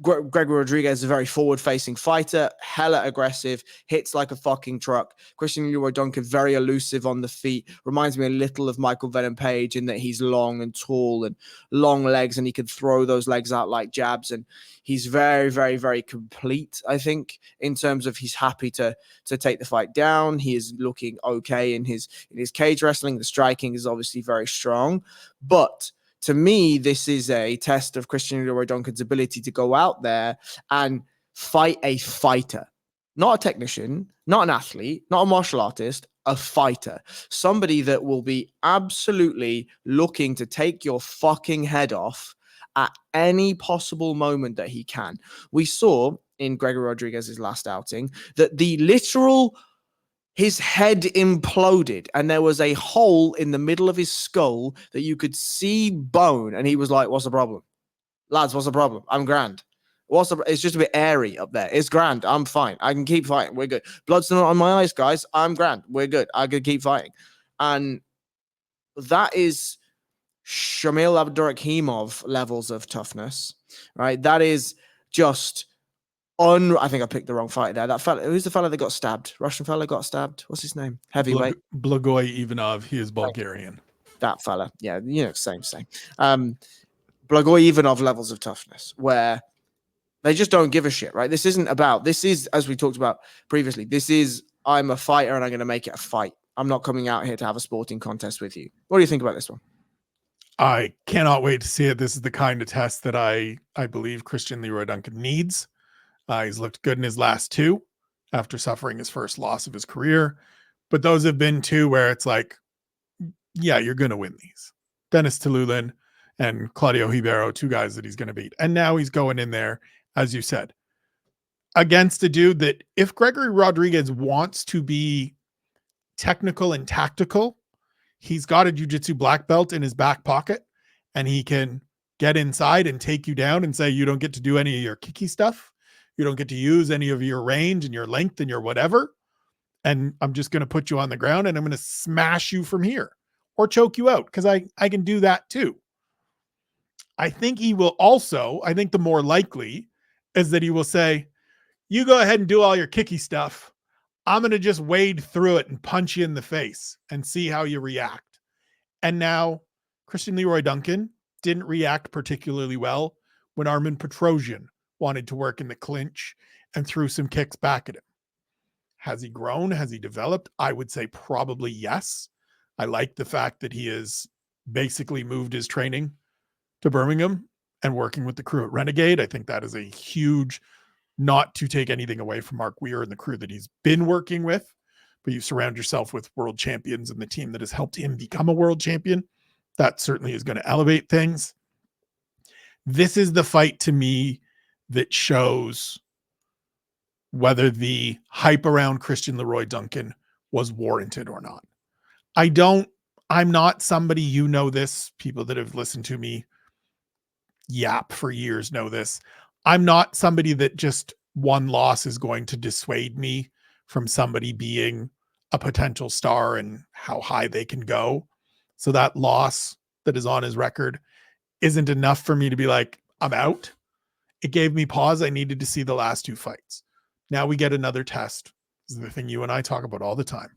Gregory Rodriguez is a very forward-facing fighter, hella aggressive, hits like a fucking truck. Christian Leroy Duncan, very elusive on the feet. Reminds me a little of Michael Venom Page in that he's long and tall and long legs, and he can throw those legs out like jabs. And he's very, very, very complete, I think, in terms of he's happy to take the fight down. He is looking okay in his cage wrestling. The striking is obviously very strong. But to me, this is a test of Christian Leroy Duncan's ability to go out there and fight a fighter, not a technician, not an athlete, not a martial artist, a fighter, somebody that will be absolutely looking to take your fucking head off at any possible moment that he can. We saw in Gregory Rodriguez's last outing that his head imploded and there was a hole in the middle of his skull that you could see bone. And he was like, what's the problem? Lads, what's the problem? I'm grand. It's just a bit airy up there. It's grand. I'm fine. I can keep fighting. We're good. Blood's not on my eyes, guys. I'm grand. We're good. I can keep fighting. And that is Shamil Abdurakhimov levels of toughness, right? That is just I think I picked the wrong fighter there. That fella, who's the fella that got stabbed? Russian fella got stabbed. What's his name? Heavyweight. Blagoy Ivanov. He is Bulgarian. That fella. Yeah, same. Blagoy Ivanov levels of toughness where they just don't give a shit, right? This is, as we talked about previously, I'm a fighter and I'm going to make it a fight. I'm not coming out here to have a sporting contest with you. What do you think about this one? I cannot wait to see it. This is the kind of test that I believe Christian Leroy Duncan needs. He's looked good in his last two after suffering his first loss of his career. But those have been two where it's like, yeah, you're going to win these. Dennis Tululin and Claudio Ribeiro, two guys that he's going to beat. And now he's going in there, as you said, against a dude that if Gregory Rodriguez wants to be technical and tactical, he's got a jiu-jitsu black belt in his back pocket and he can get inside and take you down and say, you don't get to do any of your kicky stuff. You don't get to use any of your range and your length and your whatever. And I'm just going to put you on the ground and I'm going to smash you from here or choke you out because I can do that too. I think he will also, I think the more likely is that he will say, you go ahead and do all your kicky stuff. I'm going to just wade through it and punch you in the face and see how you react. And now Christian Leroy Duncan didn't react particularly well when Armin Petrosyan wanted to work in the clinch and threw some kicks back at him. Has he grown? Has he developed? I would say probably yes. I like the fact that he has basically moved his training to Birmingham and working with the crew at Renegade. I think that is a huge not to take anything away from Mark Weir and the crew that he's been working with, but you surround yourself with world champions and the team that has helped him become a world champion. That certainly is going to elevate things. This is the fight to me that shows whether the hype around Christian Leroy Duncan was warranted or not. I'm not somebody, you know this, people that have listened to me yap for years know this. I'm not somebody that just one loss is going to dissuade me from somebody being a potential star and how high they can go. So that loss that is on his record isn't enough for me to be like, I'm out. It gave me pause. I needed to see the last two fights. Now we get another test. This is the thing you and I talk about all the time.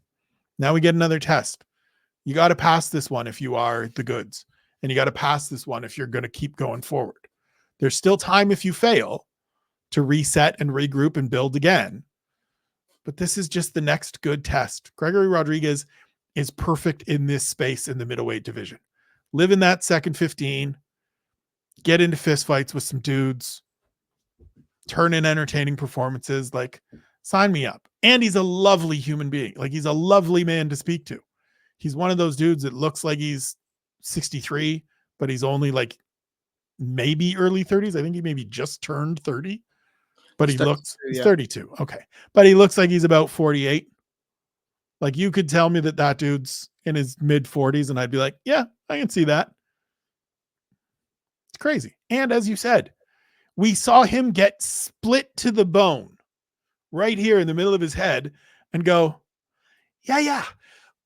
Now we get another test. You got to pass this one if you are the goods. And you got to pass this one if you're going to keep going forward. There's still time if you fail to reset and regroup and build again. But this is just the next good test. Gregory Rodriguez is perfect in this space in the middleweight division. Live in that second 15. Get into fist fights with some dudes. Turn in entertaining performances. Like, sign me up. And he's a lovely human being. Like, he's a lovely man to speak to. He's one of those dudes that looks like he's 63, but he's only like maybe early 30s. I think he maybe just turned 30, but he looks, he's 32. Okay. But he looks like he's about 48. Like, you could tell me that dude's in his mid 40s and I'd be like, yeah, I can see that. It's crazy. And as you said, we saw him get split to the bone right here in the middle of his head and go, yeah,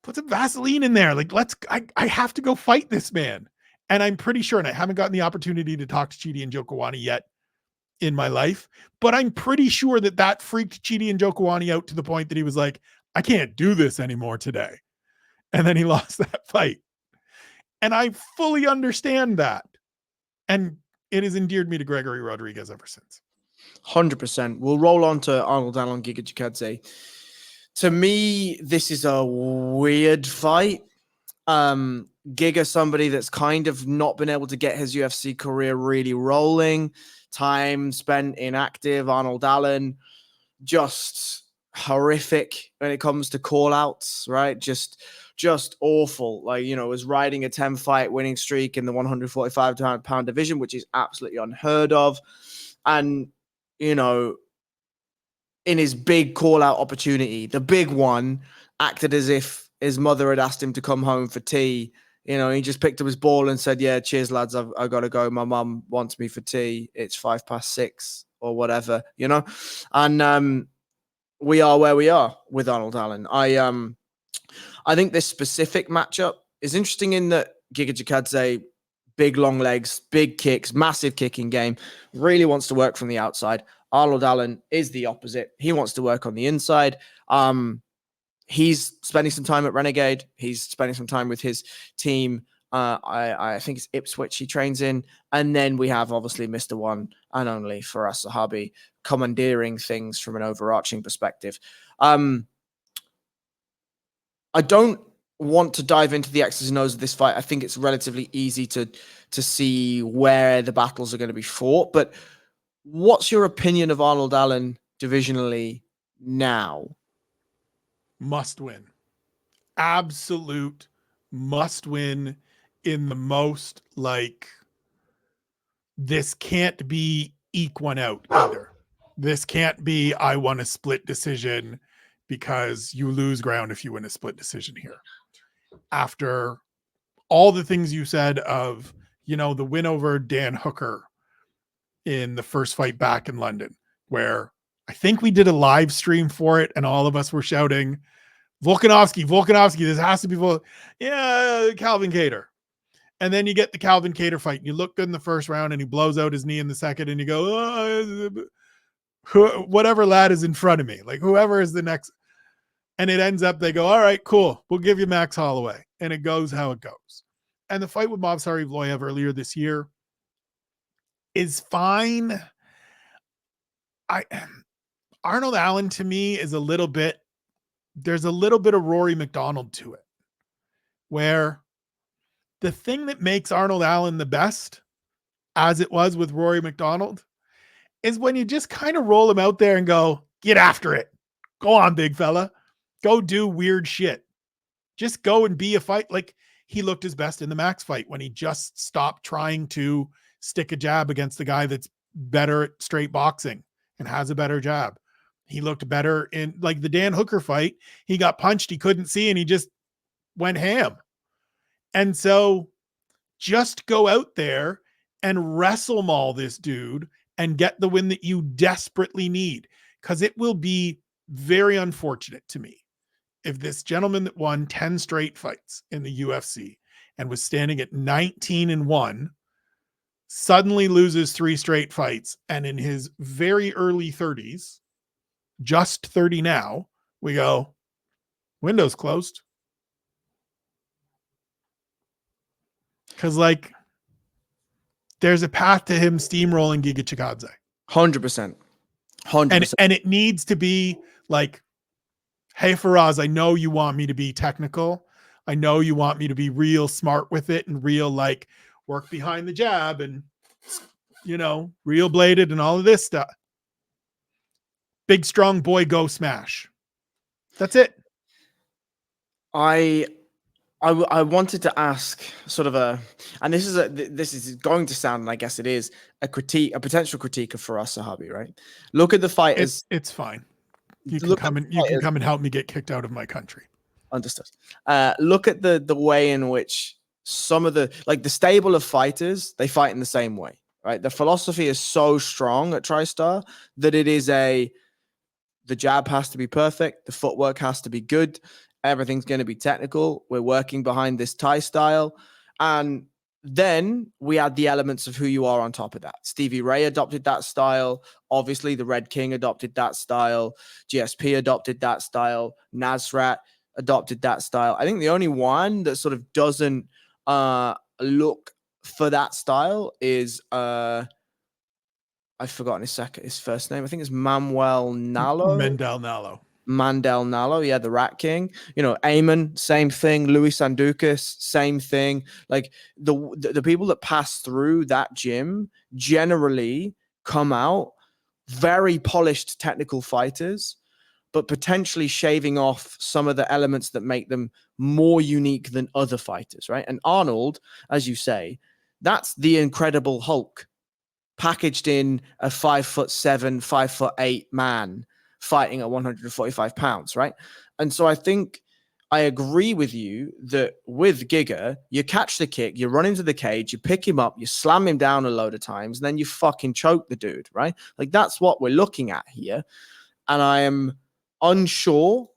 put some Vaseline in there. Like, I have to go fight this man. And I'm pretty sure, and I haven't gotten the opportunity to talk to Chidi and Njokuani yet in my life, but I'm pretty sure that freaked Chidi and Njokuani out to the point that he was like, I can't do this anymore today. And then he lost that fight. And I fully understand that. And it has endeared me to Gregory Rodriguez ever since. 100%. We'll roll on to Arnold Allen, Giga Chikadze. To me, this is a weird fight. Giga, somebody that's kind of not been able to get his UFC career really rolling. Time spent inactive. Arnold Allen, just horrific when it comes to call-outs, right? Just awful. Like, was riding a 10-fight winning streak in the 145-pound division, which is absolutely unheard of. And, in his big call-out opportunity, the big one, acted as if his mother had asked him to come home for tea. He just picked up his ball and said, yeah, cheers, lads. I've got to go. My mum wants me for tea. It's 6:05 or whatever, And we are where we are with Arnold Allen. I think this specific matchup is interesting in that Giga Chikadze, big long legs, big kicks, massive kicking game, really wants to work from the outside. Arnold Allen is the opposite. He wants to work on the inside. He's spending some time at Renegade. He's spending some time with his team. I think it's Ipswich he trains in. And then we have obviously Mr. One and only Faraz Sahabi commandeering things from an overarching perspective. I don't want to dive into the X's and O's of this fight. I think it's relatively easy to see where the battles are going to be fought. But what's your opinion of Arnold Allen divisionally now? Must win. Absolute must win in the most, like, this can't be eke one out either. This can't be, I won a split decision, because you lose ground if you win a split decision here. After all the things you said of, the win over Dan Hooker in the first fight back in London, where I think we did a live stream for it and all of us were shouting, Volkanovski, this has to be Calvin Kattar. And then you get the Calvin Kattar fight and you look good in the first round and he blows out his knee in the second and you go, whatever lad is in front of me, like whoever is the next. And it ends up, they go, all right, cool. We'll give you Max Holloway. And it goes how it goes. And the fight with Movsar Evloev earlier this year is fine. Arnold Allen to me is there's a little bit of Rory McDonald to it, where the thing that makes Arnold Allen the best, as it was with Rory McDonald, is when you just kind of roll him out there and go, get after it. Go on, big fella. Go do weird shit. Just go and be a fight. Like, he looked his best in the Max fight when he just stopped trying to stick a jab against the guy that's better at straight boxing and has a better jab. He looked better in, like, the Dan Hooker fight. He got punched, he couldn't see, and he just went ham. And so just go out there and wrestle maul this dude and get the win that you desperately need. Because it will be very unfortunate to me if this gentleman that won 10 straight fights in the UFC and was standing at 19-1 suddenly loses 3 straight fights, and in his very early 30s, just 30 now, we go, window's closed. Because, like, there's a path to him steamrolling Giga Chikadze. 100%. 100%. And it needs to be like, hey, Faraz, I know you want me to be technical. I know you want me to be real smart with it and real, like, work behind the jab and, you know, real bladed and all of this stuff. Big, strong boy, go smash. That's it. I wanted to ask sort of and this is going to sound, and I guess it is, a potential critique of Faraz Sahabi, right? Look at the fighters. It's fine. You can come and help me get kicked out of my country. Understood. Look at the way in which some of the stable of fighters, they fight in the same way, right? The philosophy is so strong at TriStar that it is the jab has to be perfect, the footwork has to be good, everything's going to be technical. We're working behind this Thai style. And then we add the elements of who you are on top of that. Stevie Ray adopted that style. Obviously, the Red King adopted that style. GSP adopted that style. Nasrat adopted that style. I think the only one that sort of doesn't look for that style is I've forgotten his first name. I think it's Manuel Nalo. Mandel Nalo, yeah, the Rat King. You know, Eamon, same thing. Luis Sandukas, same thing. Like, the people that pass through that gym generally come out very polished technical fighters, but potentially shaving off some of the elements that make them more unique than other fighters, right? And Arnold, as you say, that's the Incredible Hulk packaged in a 5'7", 5'8" man fighting at 145 pounds, right? And so I think I agree with you that with Giga, you catch the kick, you run into the cage, you pick him up, you slam him down a load of times, and then you fucking choke the dude, right? Like, that's what we're looking at here. And I am unsure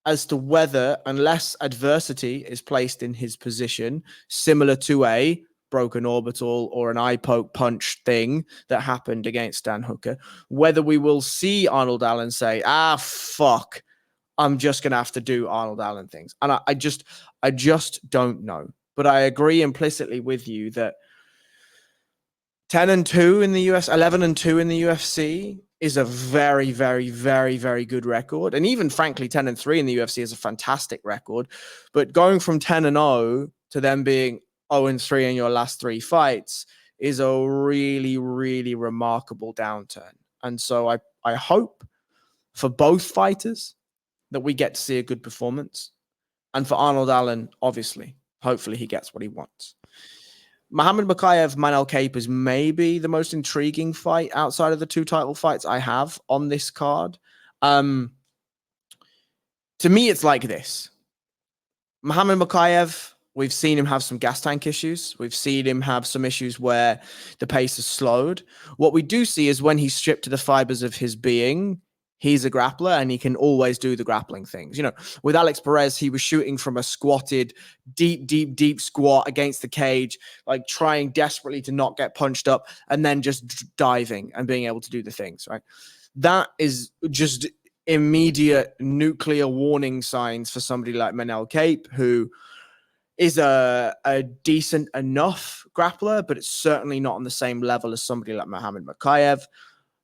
as to whether, unless adversity is placed in his position, similar to a broken orbital or an eye poke punch thing that happened against Dan Hooker, whether we will see Arnold Allen say, fuck, I'm just going to have to do Arnold Allen things. And I just don't know. But I agree implicitly with you that 10-2 in the US, 11-2 in the UFC is a very, very, very, very good record. And even, frankly, 10-3 in the UFC is a fantastic record. But going from 10-0 to them being 0-3 in your last 3 fights is a really, really remarkable downturn. And so I hope for both fighters that we get to see a good performance. And for Arnold Allen, obviously, hopefully he gets what he wants. Muhammad Mokaev, Manel Kape is maybe the most intriguing fight outside of the 2 title fights I have on this card. To me, it's like this. Muhammad Mokaev, we've seen him have some gas tank issues. We've seen him have some issues where the pace has slowed. What we do see is when he's stripped to the fibers of his being, he's a grappler and he can always do the grappling things. You know, with Alex Perez, he was shooting from a squatted, deep squat against the cage, like trying desperately to not get punched up and then just diving and being able to do the things, right? That is just immediate nuclear warning signs for somebody like Manel Kape, who is a decent enough grappler, but it's certainly not on the same level as somebody like Muhammad Mokaev.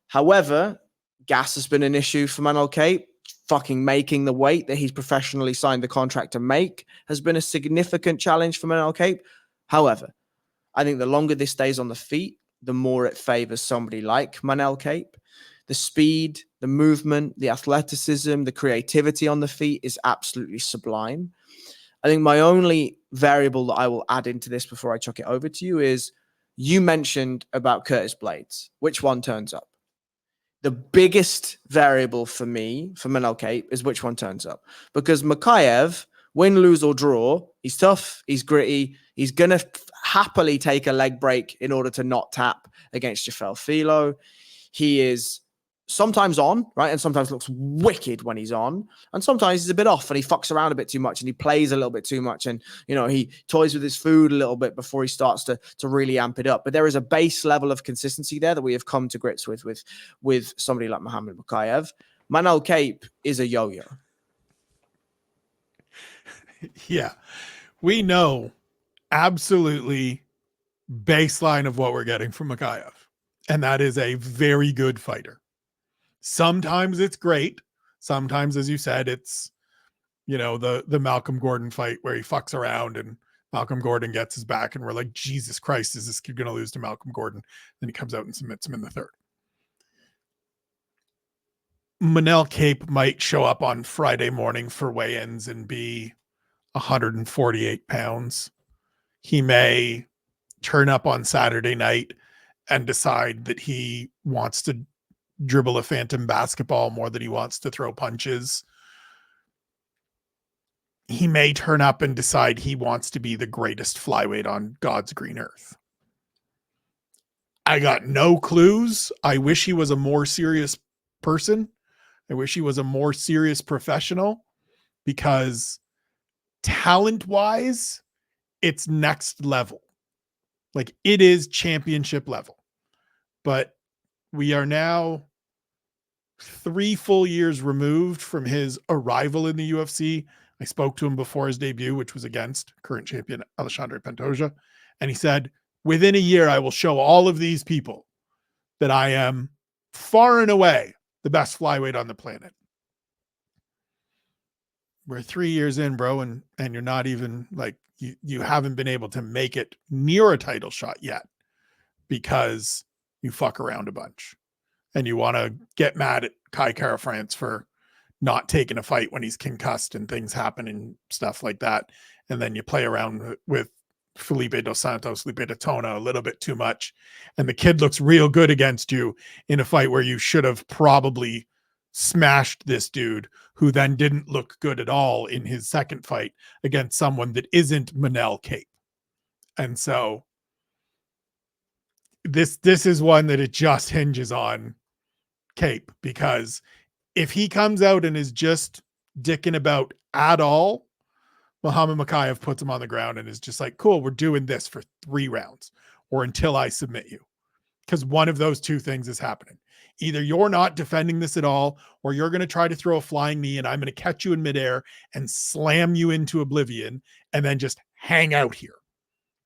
However, gas has been an issue for Manel Kape. Fucking making the weight that he's professionally signed the contract to make has been a significant challenge for Manel Kape. However, I think the longer this stays on the feet, the more it favors somebody like Manel Cape. The speed, the movement, the athleticism, the creativity on the feet is absolutely sublime. I think my only variable that I will add into this before I chuck it over to you is you mentioned about Curtis Blaydes. Which one turns up? The biggest variable for me, for Manel Cape, is which one turns up. Because Makayev, win, lose, or draw, he's tough, he's gritty, he's going to happily take a leg break in order to not tap against Jafel Filo. He is sometimes on, right? And sometimes looks wicked when he's on. And sometimes he's a bit off and he fucks around a bit too much and he plays a little bit too much. And, you know, he toys with his food a little bit before he starts to really amp it up. But there is a base level of consistency there that we have come to grips with somebody like Muhammad Makayev. Manel Cape is a yo-yo. Yeah. We know absolutely baseline of what we're getting from Makayev. And that is a very good fighter. Sometimes it's great. Sometimes, as you said, it's, you know, the Malcolm Gordon fight where he fucks around and Malcolm Gordon gets his back and we're like, Jesus Christ, is this kid going to lose to Malcolm Gordon? Then he comes out and submits him in the third. Manel Cape might show up on Friday morning for weigh-ins and be 148 pounds. He may turn up on Saturday night and decide that he wants to dribble a phantom basketball more than he wants to throw punches. He may turn up and decide he wants to be the greatest flyweight on God's green earth. I got no clues. I wish he was a more serious person. I wish he was a more serious professional, because talent-wise, it's next level. Like, it is championship level. But we are now 3 full years removed from his arrival in the UFC. I spoke to him before his debut, which was against current champion Alexandre Pantoja. And he said, within a year, I will show all of these people that I am far and away the best flyweight on the planet. We're 3 years in, bro, and you're not even, like, you haven't been able to make it near a title shot yet because you fuck around a bunch and you want to get mad at Kai Kara-France for not taking a fight when he's concussed and things happen and stuff like that. And then you play around with Felipe Dos Santos, Felipe Daytona a little bit too much. And the kid looks real good against you in a fight where you should have probably smashed this dude, who then didn't look good at all in his second fight against someone that isn't Manel Cape. And so this is one that it just hinges on Cape, because if he comes out and is just dicking about at all, Muhammad Makayev puts him on the ground and is just like, cool, we're doing this for 3 rounds or until I submit you. Because one of those two things is happening. Either you're not defending this at all, or you're going to try to throw a flying knee and I'm going to catch you in midair and slam you into oblivion and then just hang out here.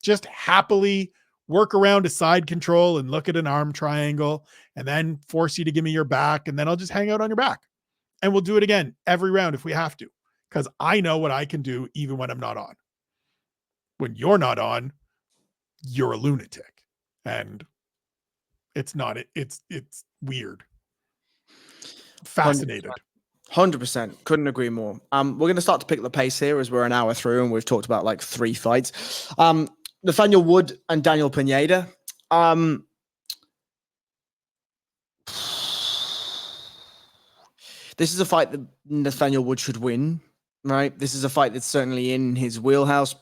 Just happily work around a side control and look at an arm triangle and then force you to give me your back. And then I'll just hang out on your back. And we'll do it again every round if we have to, because I know what I can do even when I'm not on. When you're not on, you're a lunatic. And it's not, it's weird. Fascinated. 100%. Couldn't agree more. We're going to start to pick up the pace here as we're an hour through and we've talked about like 3 fights. Nathaniel Wood and Daniel Pineda. This is a fight that Nathaniel Wood should win, right? This is a fight that's certainly in his wheelhouse.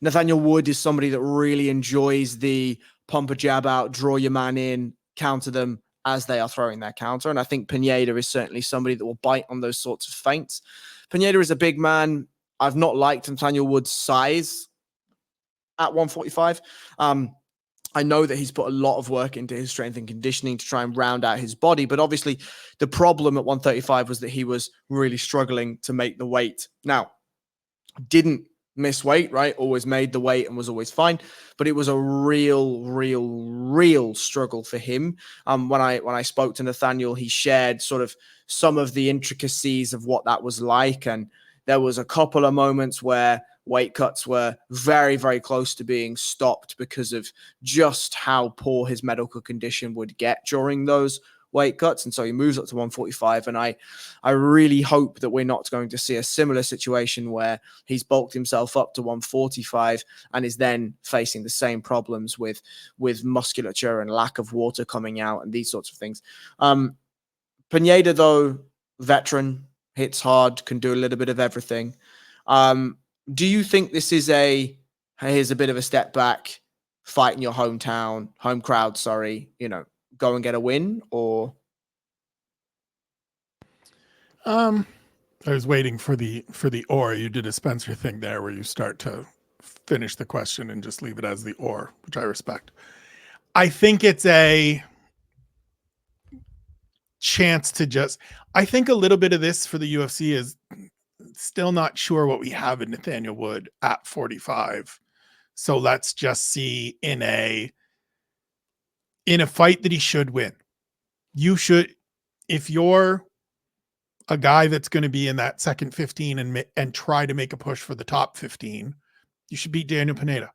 Nathaniel Wood is somebody that really enjoys the pump a jab out, draw your man in, counter them as they are throwing their counter. And I think Pineda is certainly somebody that will bite on those sorts of feints. Pineda is a big man. I've not liked Nathaniel Wood's size at 145. I know that he's put a lot of work into his strength and conditioning to try and round out his body. But obviously the problem at 135 was that he was really struggling to make the weight. Now, didn't miss weight, right? Always made the weight and was always fine. But it was a real struggle for him. When I spoke to Nathaniel, he shared sort of some of the intricacies of what that was like. And there was a couple of moments where weight cuts were very, very close to being stopped because of just how poor his medical condition would get during those weight cuts. And so he moves up to 145. And I really hope that we're not going to see a similar situation where he's bulked himself up to 145 and is then facing the same problems with musculature and lack of water coming out and these sorts of things. Pineda, though, veteran, hits hard, can do a little bit of everything. Do you think this is here's a bit of a step back, fight in your home crowd, go and get a win? Or I was waiting for the or. You did a Spencer thing there where you start to finish the question and just leave it as the or, which I respect. I think it's a chance to I think a little bit of this for the UFC is still not sure what we have in Nathaniel Wood at 45. So let's just see in a fight that he should win. You should, if you're a guy that's going to be in that second 15 and try to make a push for the top 15, you should beat Daniel Pineda.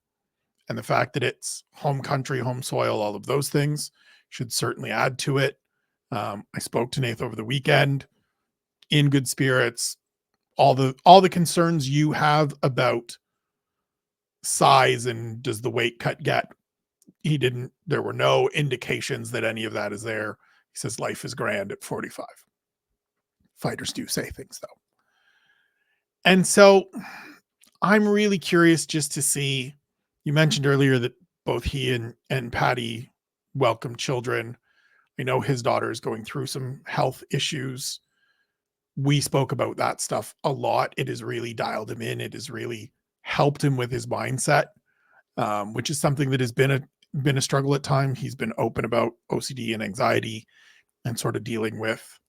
And the fact that it's home country, home soil, all of those things should certainly add to it. I spoke to Nath over the weekend in good spirits. All the concerns you have about size and does the weight cut get, there were no indications that any of that is there. He says life is grand at 45. Fighters do say things though. And so I'm really curious just to see, you mentioned earlier that both he and Patty welcome children. I know his daughter is going through some health issues. We spoke about that stuff a lot. It has really dialed him in. It has really helped him with his mindset, which is something that has been a struggle at times. He's been open about OCD and anxiety and sort of dealing with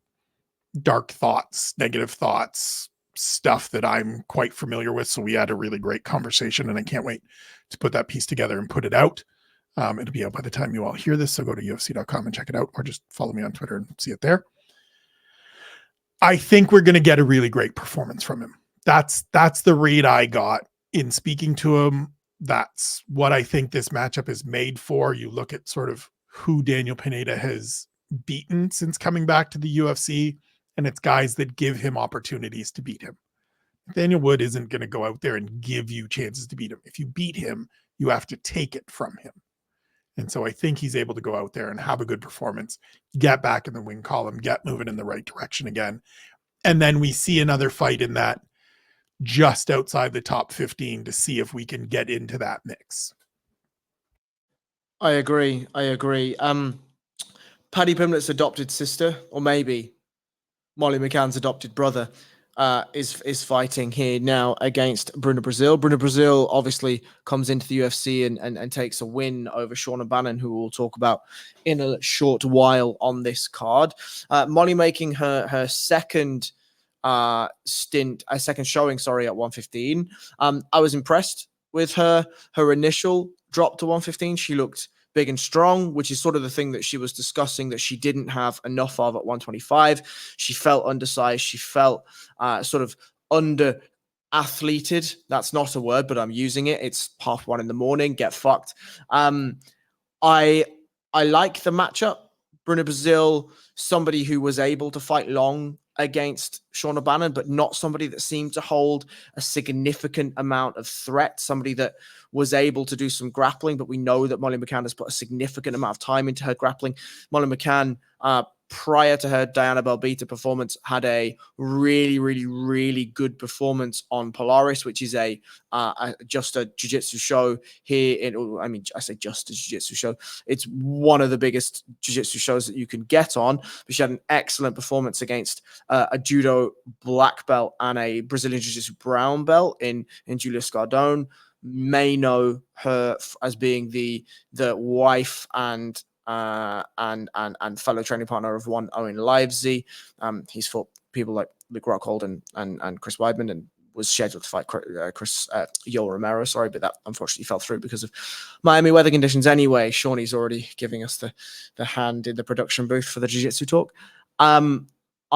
dark thoughts, negative thoughts, stuff that I'm quite familiar with. So we had a really great conversation and I can't wait to put that piece together and put it out. It'll be out by the time you all hear this. So go to UFC.com and check it out, or just follow me on Twitter and see it there. I think we're going to get a really great performance from him. That's the read I got in speaking to him. That's what I think this matchup is made for. You look at sort of who Daniel Pineda has beaten since coming back to the UFC, and it's guys that give him opportunities to beat him. Daniel Wood isn't going to go out there and give you chances to beat him. If you beat him, you have to take it from him. And so I think he's able to go out there and have a good performance, get back in the win column, get moving in the right direction again. And then we see another fight in that just outside the top 15 to see if we can get into that mix. I agree. Paddy Pimblett's adopted sister, or maybe Molly McCann's adopted brother, is fighting here now against Bruno Brazil. Bruno Brazil obviously comes into the UFC and takes a win over Sean O'Bannon, who we'll talk about in a short while on this card. Molly making her second showing, at 115. I was impressed with her initial drop to 115. She looked big and strong, which is sort of the thing that she was discussing that she didn't have enough of at 125. She felt undersized. She felt sort of under athleted. That's not a word, but I'm using it. It's 1:30 a.m. Get fucked. I like the matchup. Bruno Brazil, somebody who was able to fight long against Sean O'Bannon, but not somebody that seemed to hold a significant amount of threat, somebody that was able to do some grappling, but we know that Molly McCann has put a significant amount of time into her grappling. Molly McCann, prior to her Diana Belbita performance, had a really, really, really good performance on Polaris, which is just a jiu-jitsu show here. I say just a jiu-jitsu show. It's one of the biggest jiu-jitsu shows that you can get on. But she had an excellent performance against a judo black belt and a Brazilian jiu-jitsu brown belt in Julia Scardone. May know her as being the wife and fellow training partner of one Owen Livesey. He's fought people like Luke Rockhold and Chris Weidman, and was scheduled to fight Yoel Romero, but that unfortunately fell through because of Miami weather conditions. Anyway, Shawnee's already giving us the hand in the production booth for the Jiu-Jitsu talk.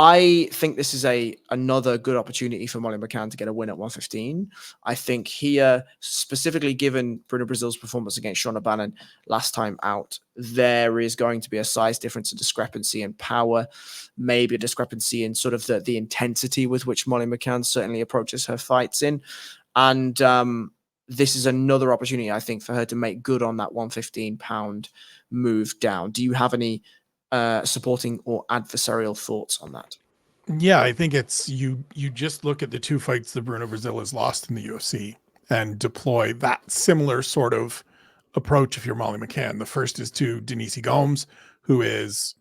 I think this is another good opportunity for Molly McCann to get a win at 115. I think here, specifically given Bruno Brazil's performance against Sean O'Bannon last time out, there is going to be a size difference, a discrepancy in power, maybe a discrepancy in sort of the intensity with which Molly McCann certainly approaches her fights in. And this is another opportunity, I think, for her to make good on that 115-pound move down. Do you have any supporting or adversarial thoughts on that? Yeah, I think it's you just look at the two fights that Bruno Brazil has lost in the UFC and deploy that similar sort of approach if you're Molly McCann. The first is to Denise Gomes, who is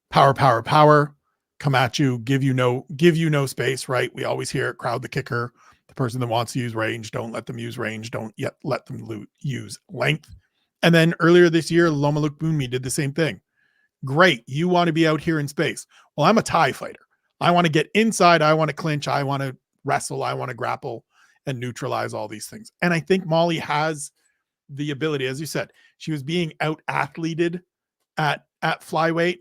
power, power, power, come at you, give you no space, right? We always hear it, crowd the kicker, the person that wants to use range, don't let them use range, don't yet let them use length. And then earlier this year, Loma Lookboonmee did the same thing. Great. You want to be out here in space. Well, I'm a Thai fighter. I want to get inside. I want to clinch. I want to wrestle. I want to grapple and neutralize all these things. And I think Molly has the ability, as you said, she was being out athleted at flyweight.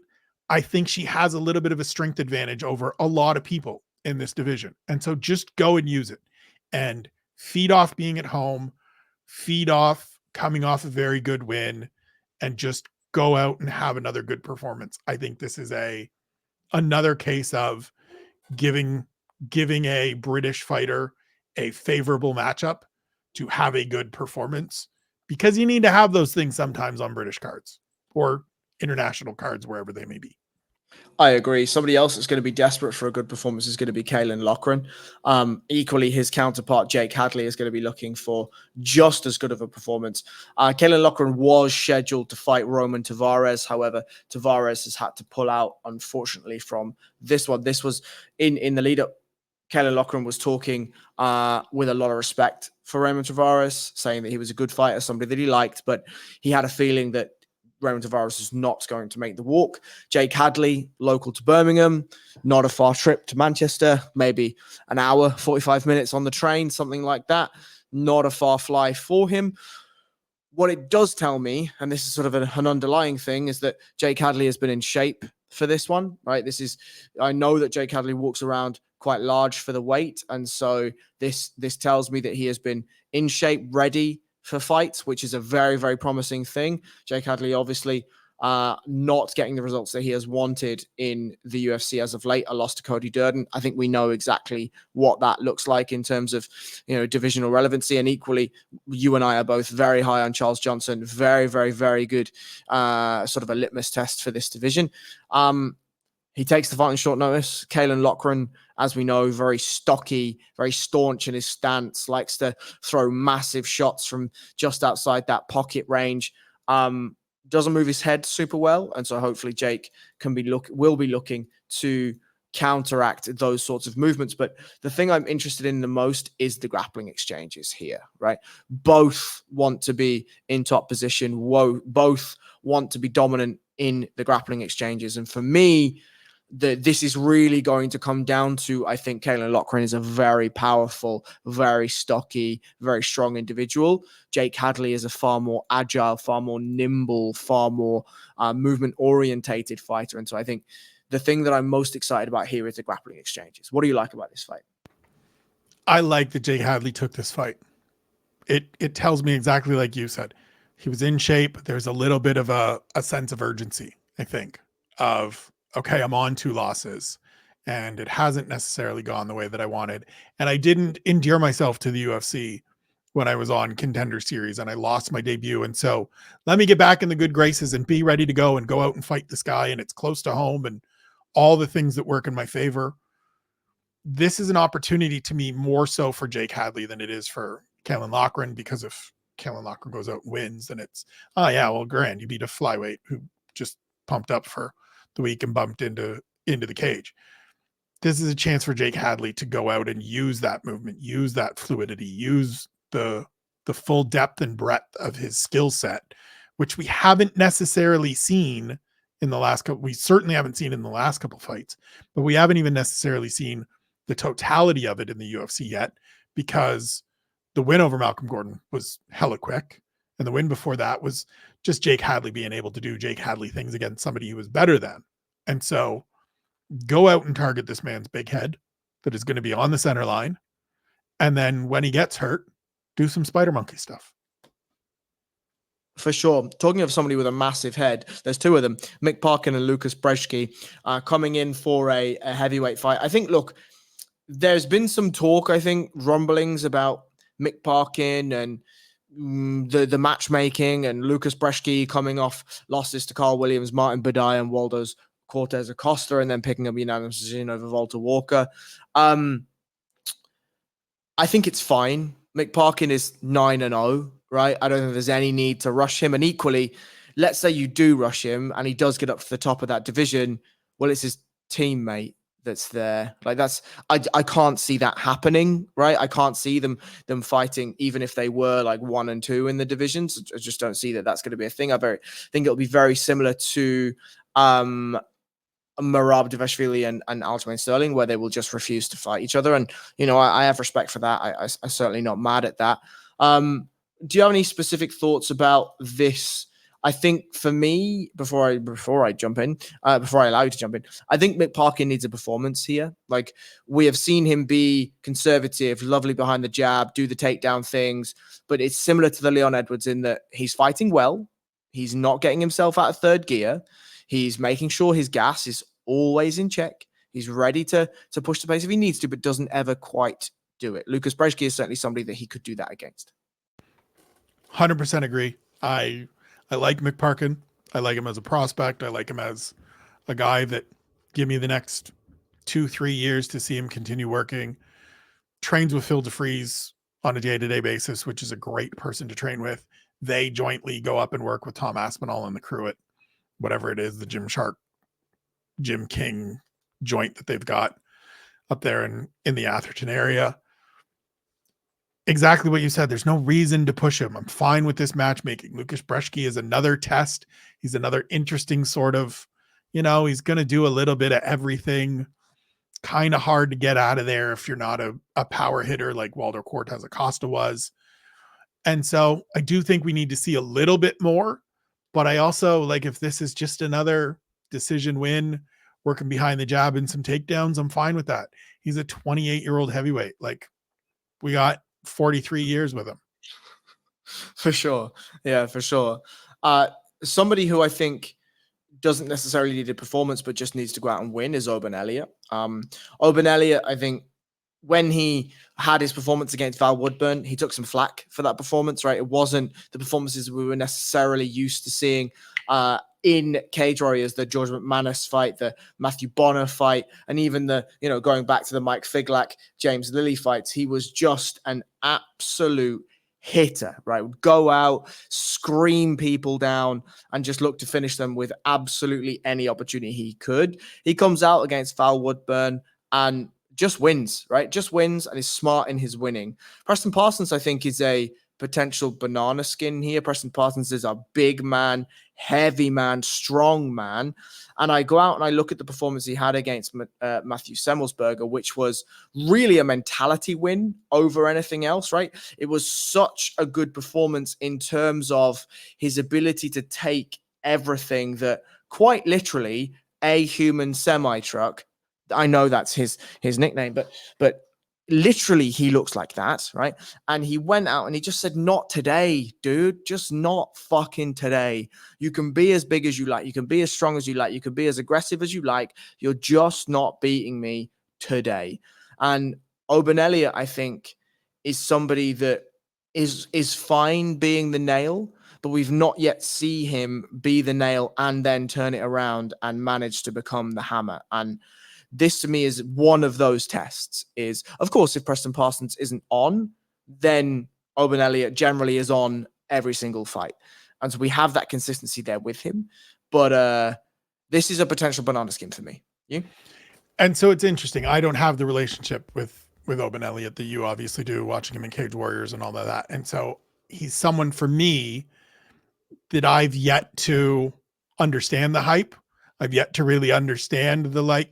I think she has a little bit of a strength advantage over a lot of people in this division. And so just go and use it and feed off being at home, feed off coming off a very good win, and just go out and have another good performance. I think this is another case of giving a British fighter a favorable matchup to have a good performance, because you need to have those things sometimes on British cards or international cards, wherever they may be. I agree. Somebody else that's going to be desperate for a good performance is going to be Kalen Loughran. Equally, his counterpart, Jake Hadley, is going to be looking for just as good of a performance. Kalen Loughran was scheduled to fight Roman Tavares. However, Tavares has had to pull out, unfortunately, from this one. This was in the lead up. Kalen Loughran was talking with a lot of respect for Roman Tavares, saying that he was a good fighter, somebody that he liked, but he had a feeling that Roman Tavares is not going to make the walk. Jake Hadley, local to Birmingham, not a far trip to Manchester, maybe an hour, 45 minutes on the train, something like that. Not a far fly for him. What it does tell me, and this is sort of an underlying thing, is that Jake Hadley has been in shape for this one, right? I know that Jake Hadley walks around quite large for the weight. And so this tells me that he has been in shape, ready for fights, which is a very, very promising thing. Jake Hadley, obviously, not getting the results that he has wanted in the UFC as of late. A loss to Cody Durden. I think we know exactly what that looks like in terms of, divisional relevancy. And equally, you and I are both very high on Charles Johnson. Very, very, very good sort of a litmus test for this division. He takes the fight on short notice. Kalen Loughran, as we know, very stocky, very staunch in his stance, likes to throw massive shots from just outside that pocket range. Doesn't move his head super well. And so hopefully Jake will be looking to counteract those sorts of movements. But the thing I'm interested in the most is the grappling exchanges here, right? Both want to be in top position. Both want to be dominant in the grappling exchanges. And for me, this is really going to come down to, I think Kalen Loughran is a very powerful, very stocky, very strong individual. Jake Hadley is a far more agile, far more nimble, far more movement-orientated fighter. And so I think the thing that I'm most excited about here is the grappling exchanges. What do you like about this fight? I like that Jake Hadley took this fight. It tells me exactly like you said. He was in shape. There's a little bit of a sense of urgency, I think, of, okay, I'm on 2 losses and it hasn't necessarily gone the way that I wanted. And I didn't endear myself to the UFC when I was on Contender Series and I lost my debut. And so let me get back in the good graces and be ready to go and go out and fight this guy. And it's close to home and all the things that work in my favor. This is an opportunity to me more so for Jake Hadley than it is for Kalen Loughran, because if Kalen Loughran goes out and wins, then it's, oh yeah, well, grand, you beat a flyweight who just pumped up for the week and bumped into the cage. This is a chance for Jake Hadley to go out and use that movement, use that fluidity, use the full depth and breadth of his skill set, which we haven't necessarily seen in the last couple. We certainly haven't seen in the last couple fights, but we haven't even necessarily seen the totality of it in the UFC yet, because the win over Malcolm Gordon was hella quick. And the win before that was just Jake Hadley being able to do Jake Hadley things against somebody who was better than. And so go out and target this man's big head that is going to be on the center line. And then when he gets hurt, do some spider monkey stuff. For sure. Talking of somebody with a massive head, there's two of them, Mick Parkin and Lucas Brzeski, coming in for a heavyweight fight. I think, look, there's been some talk, I think, rumblings about Mick Parkin and the matchmaking, and Lucas Brzeski coming off losses to Carl Williams, Martin Badai, and Waldo's Cortez Acosta, and then picking up unanimous decision over Walter Walker. I think it's fine. Mick Parkin is 9-0, right? I don't think there's any need to rush him. And equally, let's say you do rush him and he does get up to the top of that division. Well, it's his teammate that's there. Like I can't see that happening, right? I can't see them fighting, even if they were like 1 and 2 in the divisions. I just don't see that that's going to be a thing. I think it'll be very similar to Merab Dvalishvili and Aljamain Sterling, where they will just refuse to fight each other. And, I have respect for that. I'm certainly not mad at that. Do you have any specific thoughts about this? I think for me, before I jump in, before I allow you to jump in, I think Mick Parkin needs a performance here. Like, we have seen him be conservative, lovely behind the jab, do the takedown things, but it's similar to the Leon Edwards in that he's fighting well. He's not getting himself out of third gear. He's making sure his gas is always in check. He's ready to push the pace if he needs to, but doesn't ever quite do it. Lucas Brzeski is certainly somebody that he could do that against. 100% agree. I like Mick Parkin. I like him as a prospect. I like him as a guy that give me the next 2-3 years to see him continue working. Trains with Phil DeFries on a day-to-day basis, which is a great person to train with. They jointly go up and work with Tom Aspinall and the crew at whatever it is, the Jim King joint that they've got up there in the Atherton area. Exactly what you said. There's no reason to push him. I'm fine with this matchmaking. Lucas Brzeski is another test. He's another interesting sort of, he's going to do a little bit of everything. Kind of hard to get out of there if you're not a power hitter like Waldo Cortez Acosta was. And so I do think we need to see a little bit more, but I also like, if this is just another decision win, working behind the jab and some takedowns, I'm fine with that. He's a 28-year-old heavyweight. Like, we got 43 years with him. For sure. Yeah, for sure. Somebody who I think doesn't necessarily need a performance, but just needs to go out and win is Oban Elliott. Oban Elliott, I think, when he had his performance against Val Woodburn, he took some flack for that performance, right? It wasn't the performances we were necessarily used to seeing in Cage Warriors, the George McManus fight, the Matthew Bonner fight, and even the, going back to the Mike Figlak, James Lilly fights. He was just an absolute hitter, right? Would go out, scream people down, and just look to finish them with absolutely any opportunity he could. He comes out against Val Woodburn and just wins, right? Just wins and is smart in his winning. Preston Parsons, I think, is a potential banana skin here. Preston Parsons is a big man, heavy man, strong man. And I go out and I look at the performance he had against Matthew Semmelsberger, which was really a mentality win over anything else, right? It was such a good performance in terms of his ability to take everything that quite literally a human semi-truck, I know that's his nickname, but literally he looks like that, right? And he went out and he just said, not today, dude, just not fucking today. You can be as big as you like. You can be as strong as you like. You can be as aggressive as you like. You're just not beating me today. And Oban Elliott, I think, is somebody that is fine being the nail, but we've not yet see him be the nail and then turn it around and manage to become the hammer. And this to me is one of those tests. Is, of course, if Preston Parsons isn't on, then Oban Elliott generally is on every single fight. And so we have that consistency there with him. But this is a potential banana skin for me. You? And so it's interesting. I don't have the relationship with Oban Elliott that you obviously do, watching him in Cage Warriors and all of that. And so he's someone for me that I've yet to understand the hype. I've yet to really understand the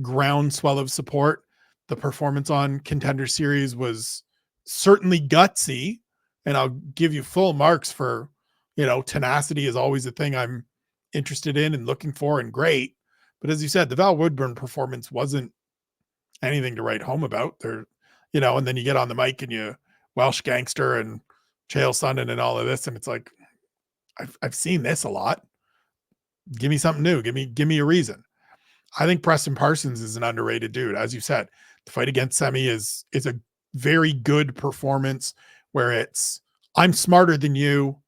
groundswell of support. The performance on Contender Series was certainly gutsy, and I'll give you full marks for, tenacity is always a thing I'm interested in and looking for, and great. But as you said, the Val Woodburn performance wasn't anything to write home about. There, and then you get on the mic and you Welsh Gangster and Chael Sonnen and all of this, and it's like, I've seen this a lot. Give me something new. Give me a reason. I think Preston Parsons is an underrated dude. As you said, the fight against Semi is a very good performance where it's, I'm smarter than you.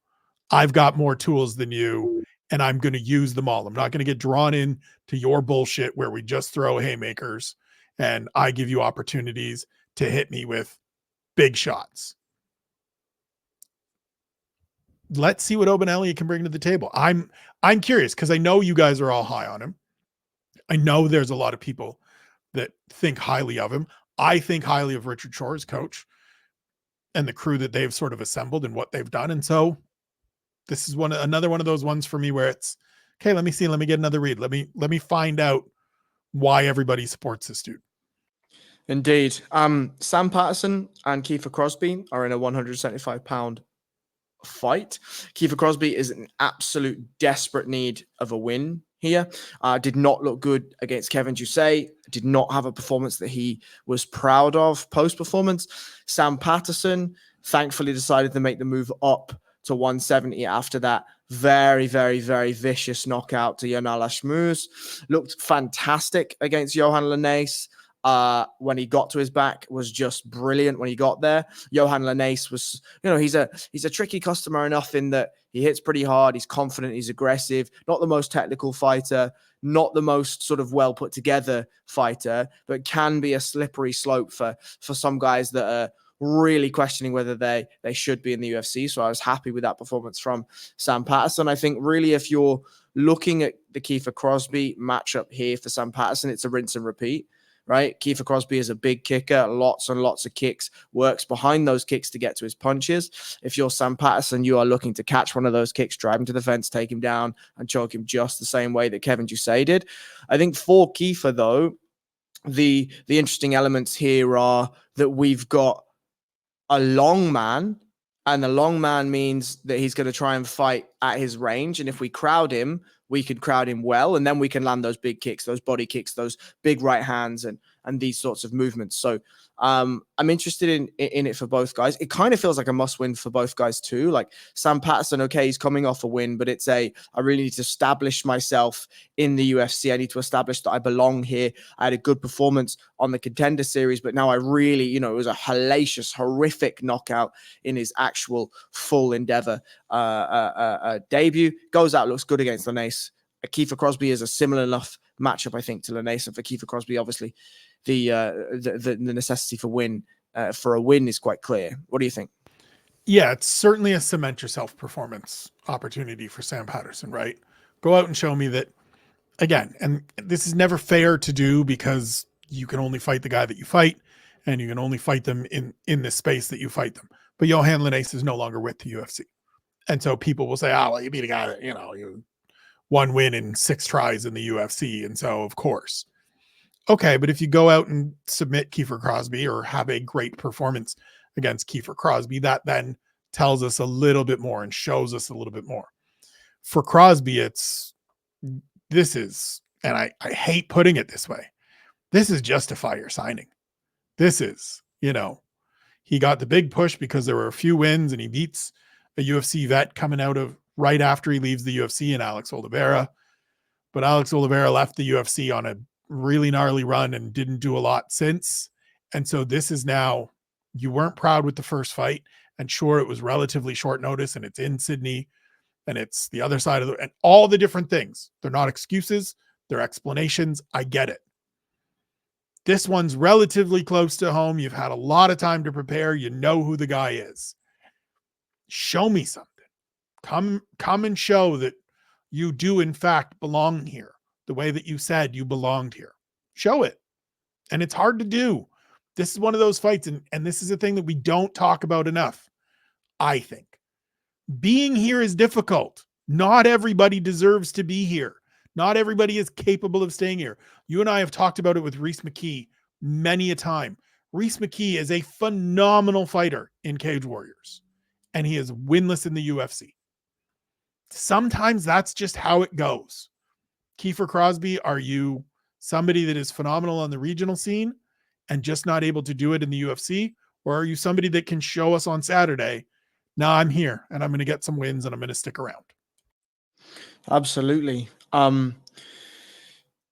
I've got more tools than you, and I'm going to use them all. I'm not going to get drawn in to your bullshit where we just throw haymakers and I give you opportunities to hit me with big shots. Let's see what Oban Elliott can bring to the table. I'm curious because I know you guys are all high on him. I know there's a lot of people that think highly of him. I think highly of Richard Shore's coach and the crew that they've sort of assembled and what they've done. And so this is another one of those ones for me where it's, okay, let me see, let me get another read. Let me find out why everybody supports this dude. Indeed. Sam Patterson and Kiefer Crosby are in a 175-pound fight. Kiefer Crosby is in absolute desperate need of a win here. Did not look good against Kevin Jousset. Did not have a performance that he was proud of post-performance. Sam Patterson thankfully decided to make the move up to 170 after that very, very, very vicious knockout to Yanal Ashmouz. Looked fantastic against Johan Linnaeus. When he got to his back was just brilliant when he got there. Johan Linnaeus was, he's a tricky customer enough in that he hits pretty hard. He's confident. He's aggressive. Not the most technical fighter, not the most sort of well put together fighter, but can be a slippery slope for some guys that are really questioning whether they should be in the UFC. So I was happy with that performance from Sam Patterson. I think really if you're looking at the Kiefer Crosby matchup here for Sam Patterson, it's a rinse and repeat. Right? Kiefer Crosby is a big kicker, lots and lots of kicks, works behind those kicks to get to his punches. If you're Sam Patterson, you are looking to catch one of those kicks, drive him to the fence, take him down, and choke him just the same way that Kevin Jousset did. I think for Kiefer, though, the interesting elements here are that we've got a long man, and the long man means that he's going to try and fight at his range. And if we crowd him, we could crowd him well, and then we can land those big kicks, those body kicks, those big right hands, and these sorts of movements. So I'm interested in it for both guys. It kind of feels like a must win for both guys too. Like Sam Patterson, okay, he's coming off a win, but it's I really need to establish myself in the UFC. I need to establish that I belong here. I had a good performance on the Contender Series, but now I really, it was a hellacious, horrific knockout in his actual full Endeavor debut. Goes out, looks good against Linnaeus. Kiefer Crosby is a similar enough matchup, I think, to Linnaeus. And for Kiefer Crosby, obviously, the necessity for a win is quite clear. What do you think? Yeah, it's certainly a cement yourself performance opportunity for Sam Patterson, right? Go out and show me that, again, and this is never fair to do because you can only fight the guy that you fight, and you can only fight them in this space that you fight them. But Johan Linnaeus is no longer with the UFC. And so people will say, well, you beat a guy that, you one win in 6 tries in the UFC. And so, of course. Okay, but if you go out and submit Kiefer Crosby or have a great performance against Kiefer Crosby, that then tells us a little bit more and shows us a little bit more. For Crosby, this is, and I hate putting it this way, this is just a fire signing. This is, he got the big push because there were a few wins and he beats a UFC vet coming out of right after he leaves the UFC in Alex Oliveira. But Alex Oliveira left the UFC on a really gnarly run and didn't do a lot since. And so this is now, you weren't proud with the first fight. And sure, it was relatively short notice and it's in Sydney and it's the other side of and all the different things. They're not excuses. They're explanations. I get it. This one's relatively close to home. You've had a lot of time to prepare. You know who the guy is. Show me something. Come and show that you do in fact belong here the way that you said you belonged here. Show it. And it's hard to do. This is one of those fights, and this is a thing that we don't talk about enough, I think. Being here is difficult. Not everybody deserves to be here. Not everybody is capable of staying here. You and I have talked about it with Reese McKee many a time. Reese McKee is a phenomenal fighter in Cage Warriors, and he is winless in the UFC. Sometimes that's just how it goes. Kiefer Crosby, are you somebody that is phenomenal on the regional scene and just not able to do it in the UFC? Or are you somebody that can show us on Saturday, no, I'm here and I'm going to get some wins and I'm going to stick around? Absolutely.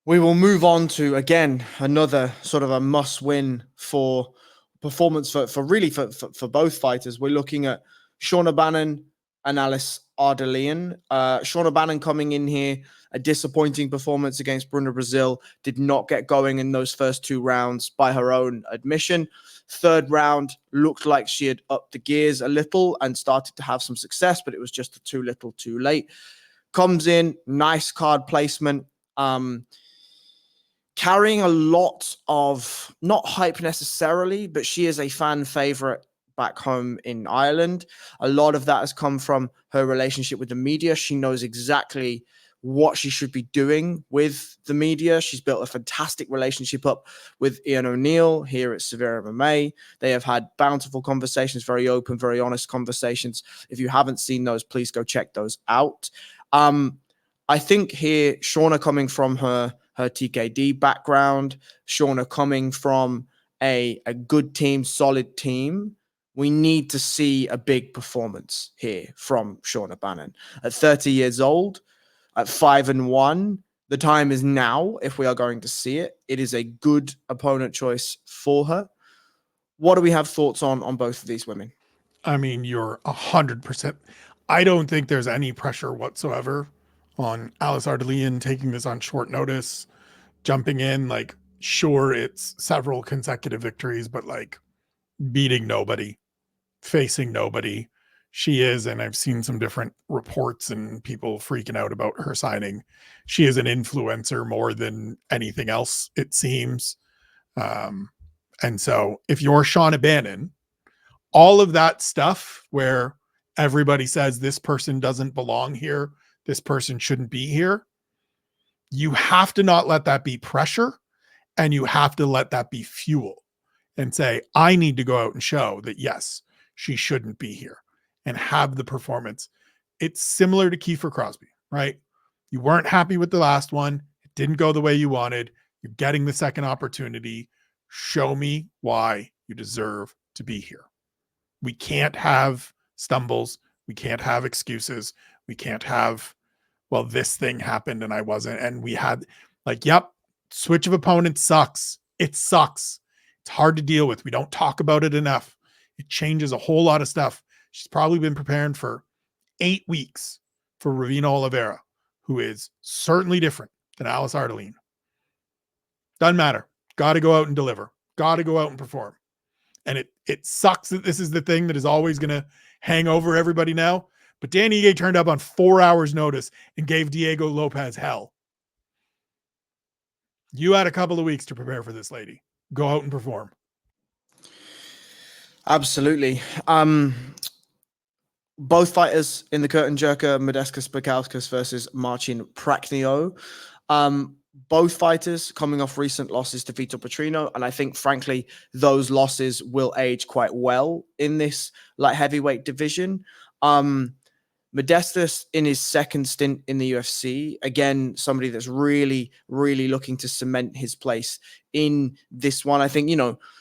We will move on to, again, another sort of a must-win for performance for both fighters. We're looking at Shauna Bannon and Alice Ardalian. Shauna Bannon coming in here, a disappointing performance against Bruna Brazil, did not get going in those first 2 rounds by her own admission. Third round looked like she had upped the gears a little and started to have some success, but it was just too little too late. Comes in, nice card placement. Carrying a lot of, not hype necessarily, but she is a fan favorite back home in Ireland. A lot of that has come from her relationship with the media. She knows exactly what she should be doing with the media. She's built a fantastic relationship up with Ian O'Neill here at SevereMMA. They have had bountiful conversations, very open, very honest conversations. If you haven't seen those, please go check those out. I think here, Shauna coming from her TKD background, Shauna coming from a good team, solid team, we need to see a big performance here from Shauna Bannon. At 30 years old, at 5-1, the time is now if we are going to see it. It is a good opponent choice for her. What do we have thoughts on both of these women? I mean, you're 100%. I don't think there's any pressure whatsoever on Alice Ardalian taking this on short notice, jumping in. Like, sure, it's several consecutive victories, but like beating nobody, facing nobody. She is, and I've seen some different reports and people freaking out about her signing. She is an influencer more than anything else, it seems. And so if you're Shauna Bannon, all of that stuff where everybody says this person doesn't belong here, this person shouldn't be here, you have to not let that be pressure, and you have to let that be fuel and say, I need to go out and show that, yes, she shouldn't be here, and have the performance. It's similar to Kiefer Crosby, right? You weren't happy with the last one. It didn't go the way you wanted. You're getting the second opportunity. Show me why you deserve to be here. We can't have stumbles. We can't have excuses. We can't have, well, this thing happened and I wasn't. And we had like, yep, switch of opponents sucks. It sucks. It's hard to deal with. We don't talk about it enough. It changes a whole lot of stuff. She's probably been preparing for 8 weeks for Ravina Oliveira, who is certainly different than Alice Ardalian. Doesn't matter. Got to go out and deliver. Got to go out and perform. And it sucks that this is the thing that is always going to hang over everybody now. But Dan Ige turned up on 4 hours notice and gave Diego Lopez hell. You had a couple of weeks to prepare for this lady. Go out and perform. Absolutely. Both fighters in the curtain jerker, Modestas Bukauskas versus Marcin Prachnio. Both fighters coming off recent losses to Vitor Petrino, and I think, frankly, those losses will age quite well in this light heavyweight division. Modestas in his second stint in the UFC, again, somebody that's really, really looking to cement his place in this one. I think,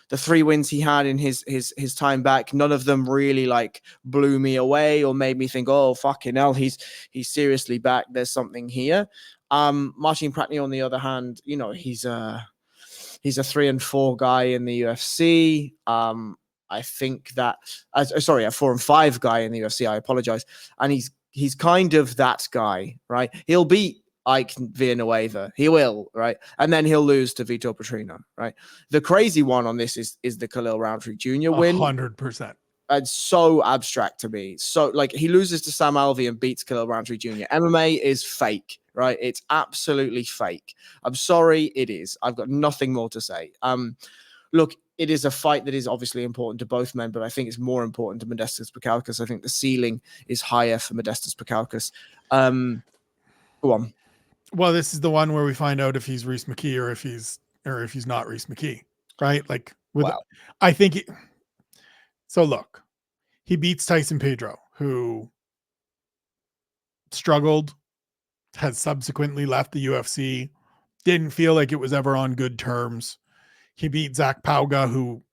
the 3 wins he had in his time back, none of them really like blew me away or made me think, oh, fucking hell, he's seriously back. There's something here. Marcin Prachnio, on the other hand, he's a 3-4 guy in the UFC. I think that, a 4-5 guy in the UFC. I apologize. And he's kind of that guy, right? He'll beat Ike Villanueva. He will, right? And then he'll lose to Vitor Petrino, right? The crazy one on this is the Khalil Roundtree Jr. win. 100%. It's so abstract to me. So, like, he loses to Sam Alvey and beats Khalil Roundtree Jr. MMA is fake, right? It's absolutely fake. I'm sorry, it is. I've got nothing more to say. Look, it is a fight that is obviously important to both men, but I think it's more important to Modestas Bukauskas. I think the ceiling is higher for Modestas Bukauskas. Go on. Well, this is the one where we find out if he's Reese McKee or if he's not Reese McKee, right? Like, I think. So look, he beats Tyson Pedro, who struggled, has subsequently left the UFC. Didn't feel like it was ever on good terms. He beat Zach Pauga, who,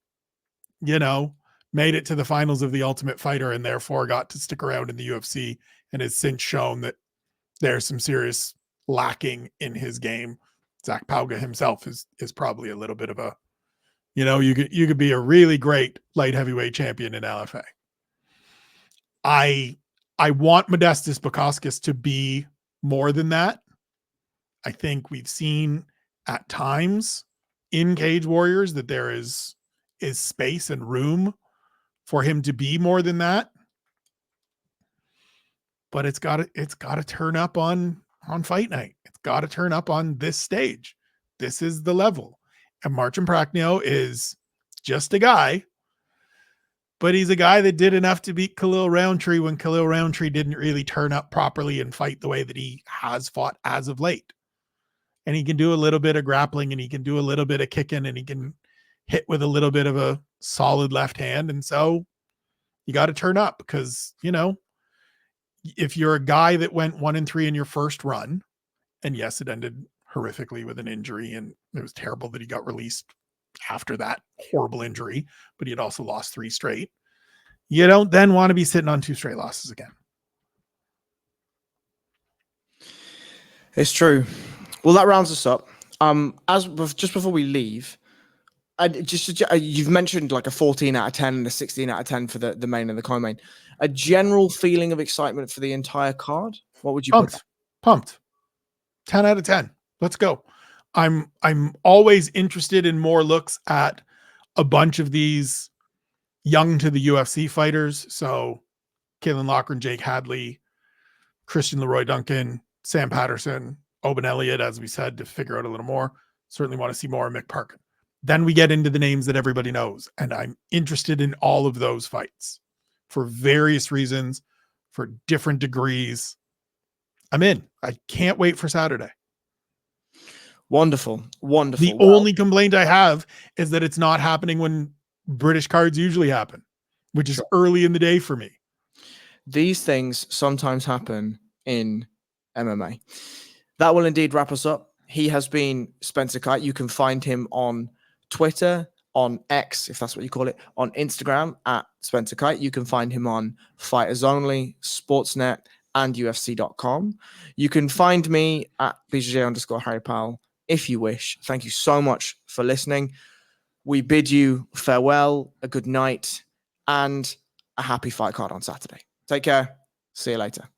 you know, made it to the finals of the Ultimate Fighter and therefore got to stick around in the UFC, and has since shown that there's some serious lacking in his game. Zach Pauga himself is probably a little bit of a, you know, you could be a really great light heavyweight champion in LFA. I want Modestas Bukauskas to be more than that. I think we've seen at times in Cage Warriors that there is space and room for him to be more than that. But it's got to turn up on fight night. It's got to turn up on this stage. This is the level. And Marcin Prachnio is just a guy, but he's a guy that did enough to beat Khalil Roundtree when Khalil Roundtree didn't really turn up properly and fight the way that he has fought as of late. And he can do a little bit of grappling, and he can do a little bit of kicking, and he can hit with a little bit of a solid left hand. And so you got to turn up, because, you know, if you're a guy that went 1-3 in your first run, and yes, it ended horrifically with an injury, and it was terrible that he got released after that horrible injury, but he had also lost 3 straight. You don't then want to be sitting on 2 straight losses again. It's true. Well, that rounds us up. Just before we leave, you've mentioned like a 14 out of 10 and a 16 out of 10 for the main and the co-main. A general feeling of excitement for the entire card. What would you put? Pumped. 10 out of 10. Let's go. I'm always interested in more looks at a bunch of these young to the UFC fighters. So Kalen Loughran, Jake Hadley, Christian Leroy Duncan, Sam Patterson, Oben Elliott, as we said, to figure out a little more. Certainly want to see more of Mick Parkin. Then we get into the names that everybody knows. And I'm interested in all of those fights for various reasons, for different degrees. I'm in. I can't wait for Saturday. Wonderful. The only complaint I have is that it's not happening when British cards usually happen, which is early in the day for me. These things sometimes happen in MMA. That will indeed wrap us up. He has been Spencer Kite. You can find him on Twitter, on X, if that's what you call it, on Instagram at Spencer Kite. You can find him on Fighters Only, Sportsnet, and UFC.com. You can find me at BJJ_Harry Powell if you wish. Thank you so much for listening. We bid you farewell, a good night, and a happy fight card on Saturday. Take care. See you later.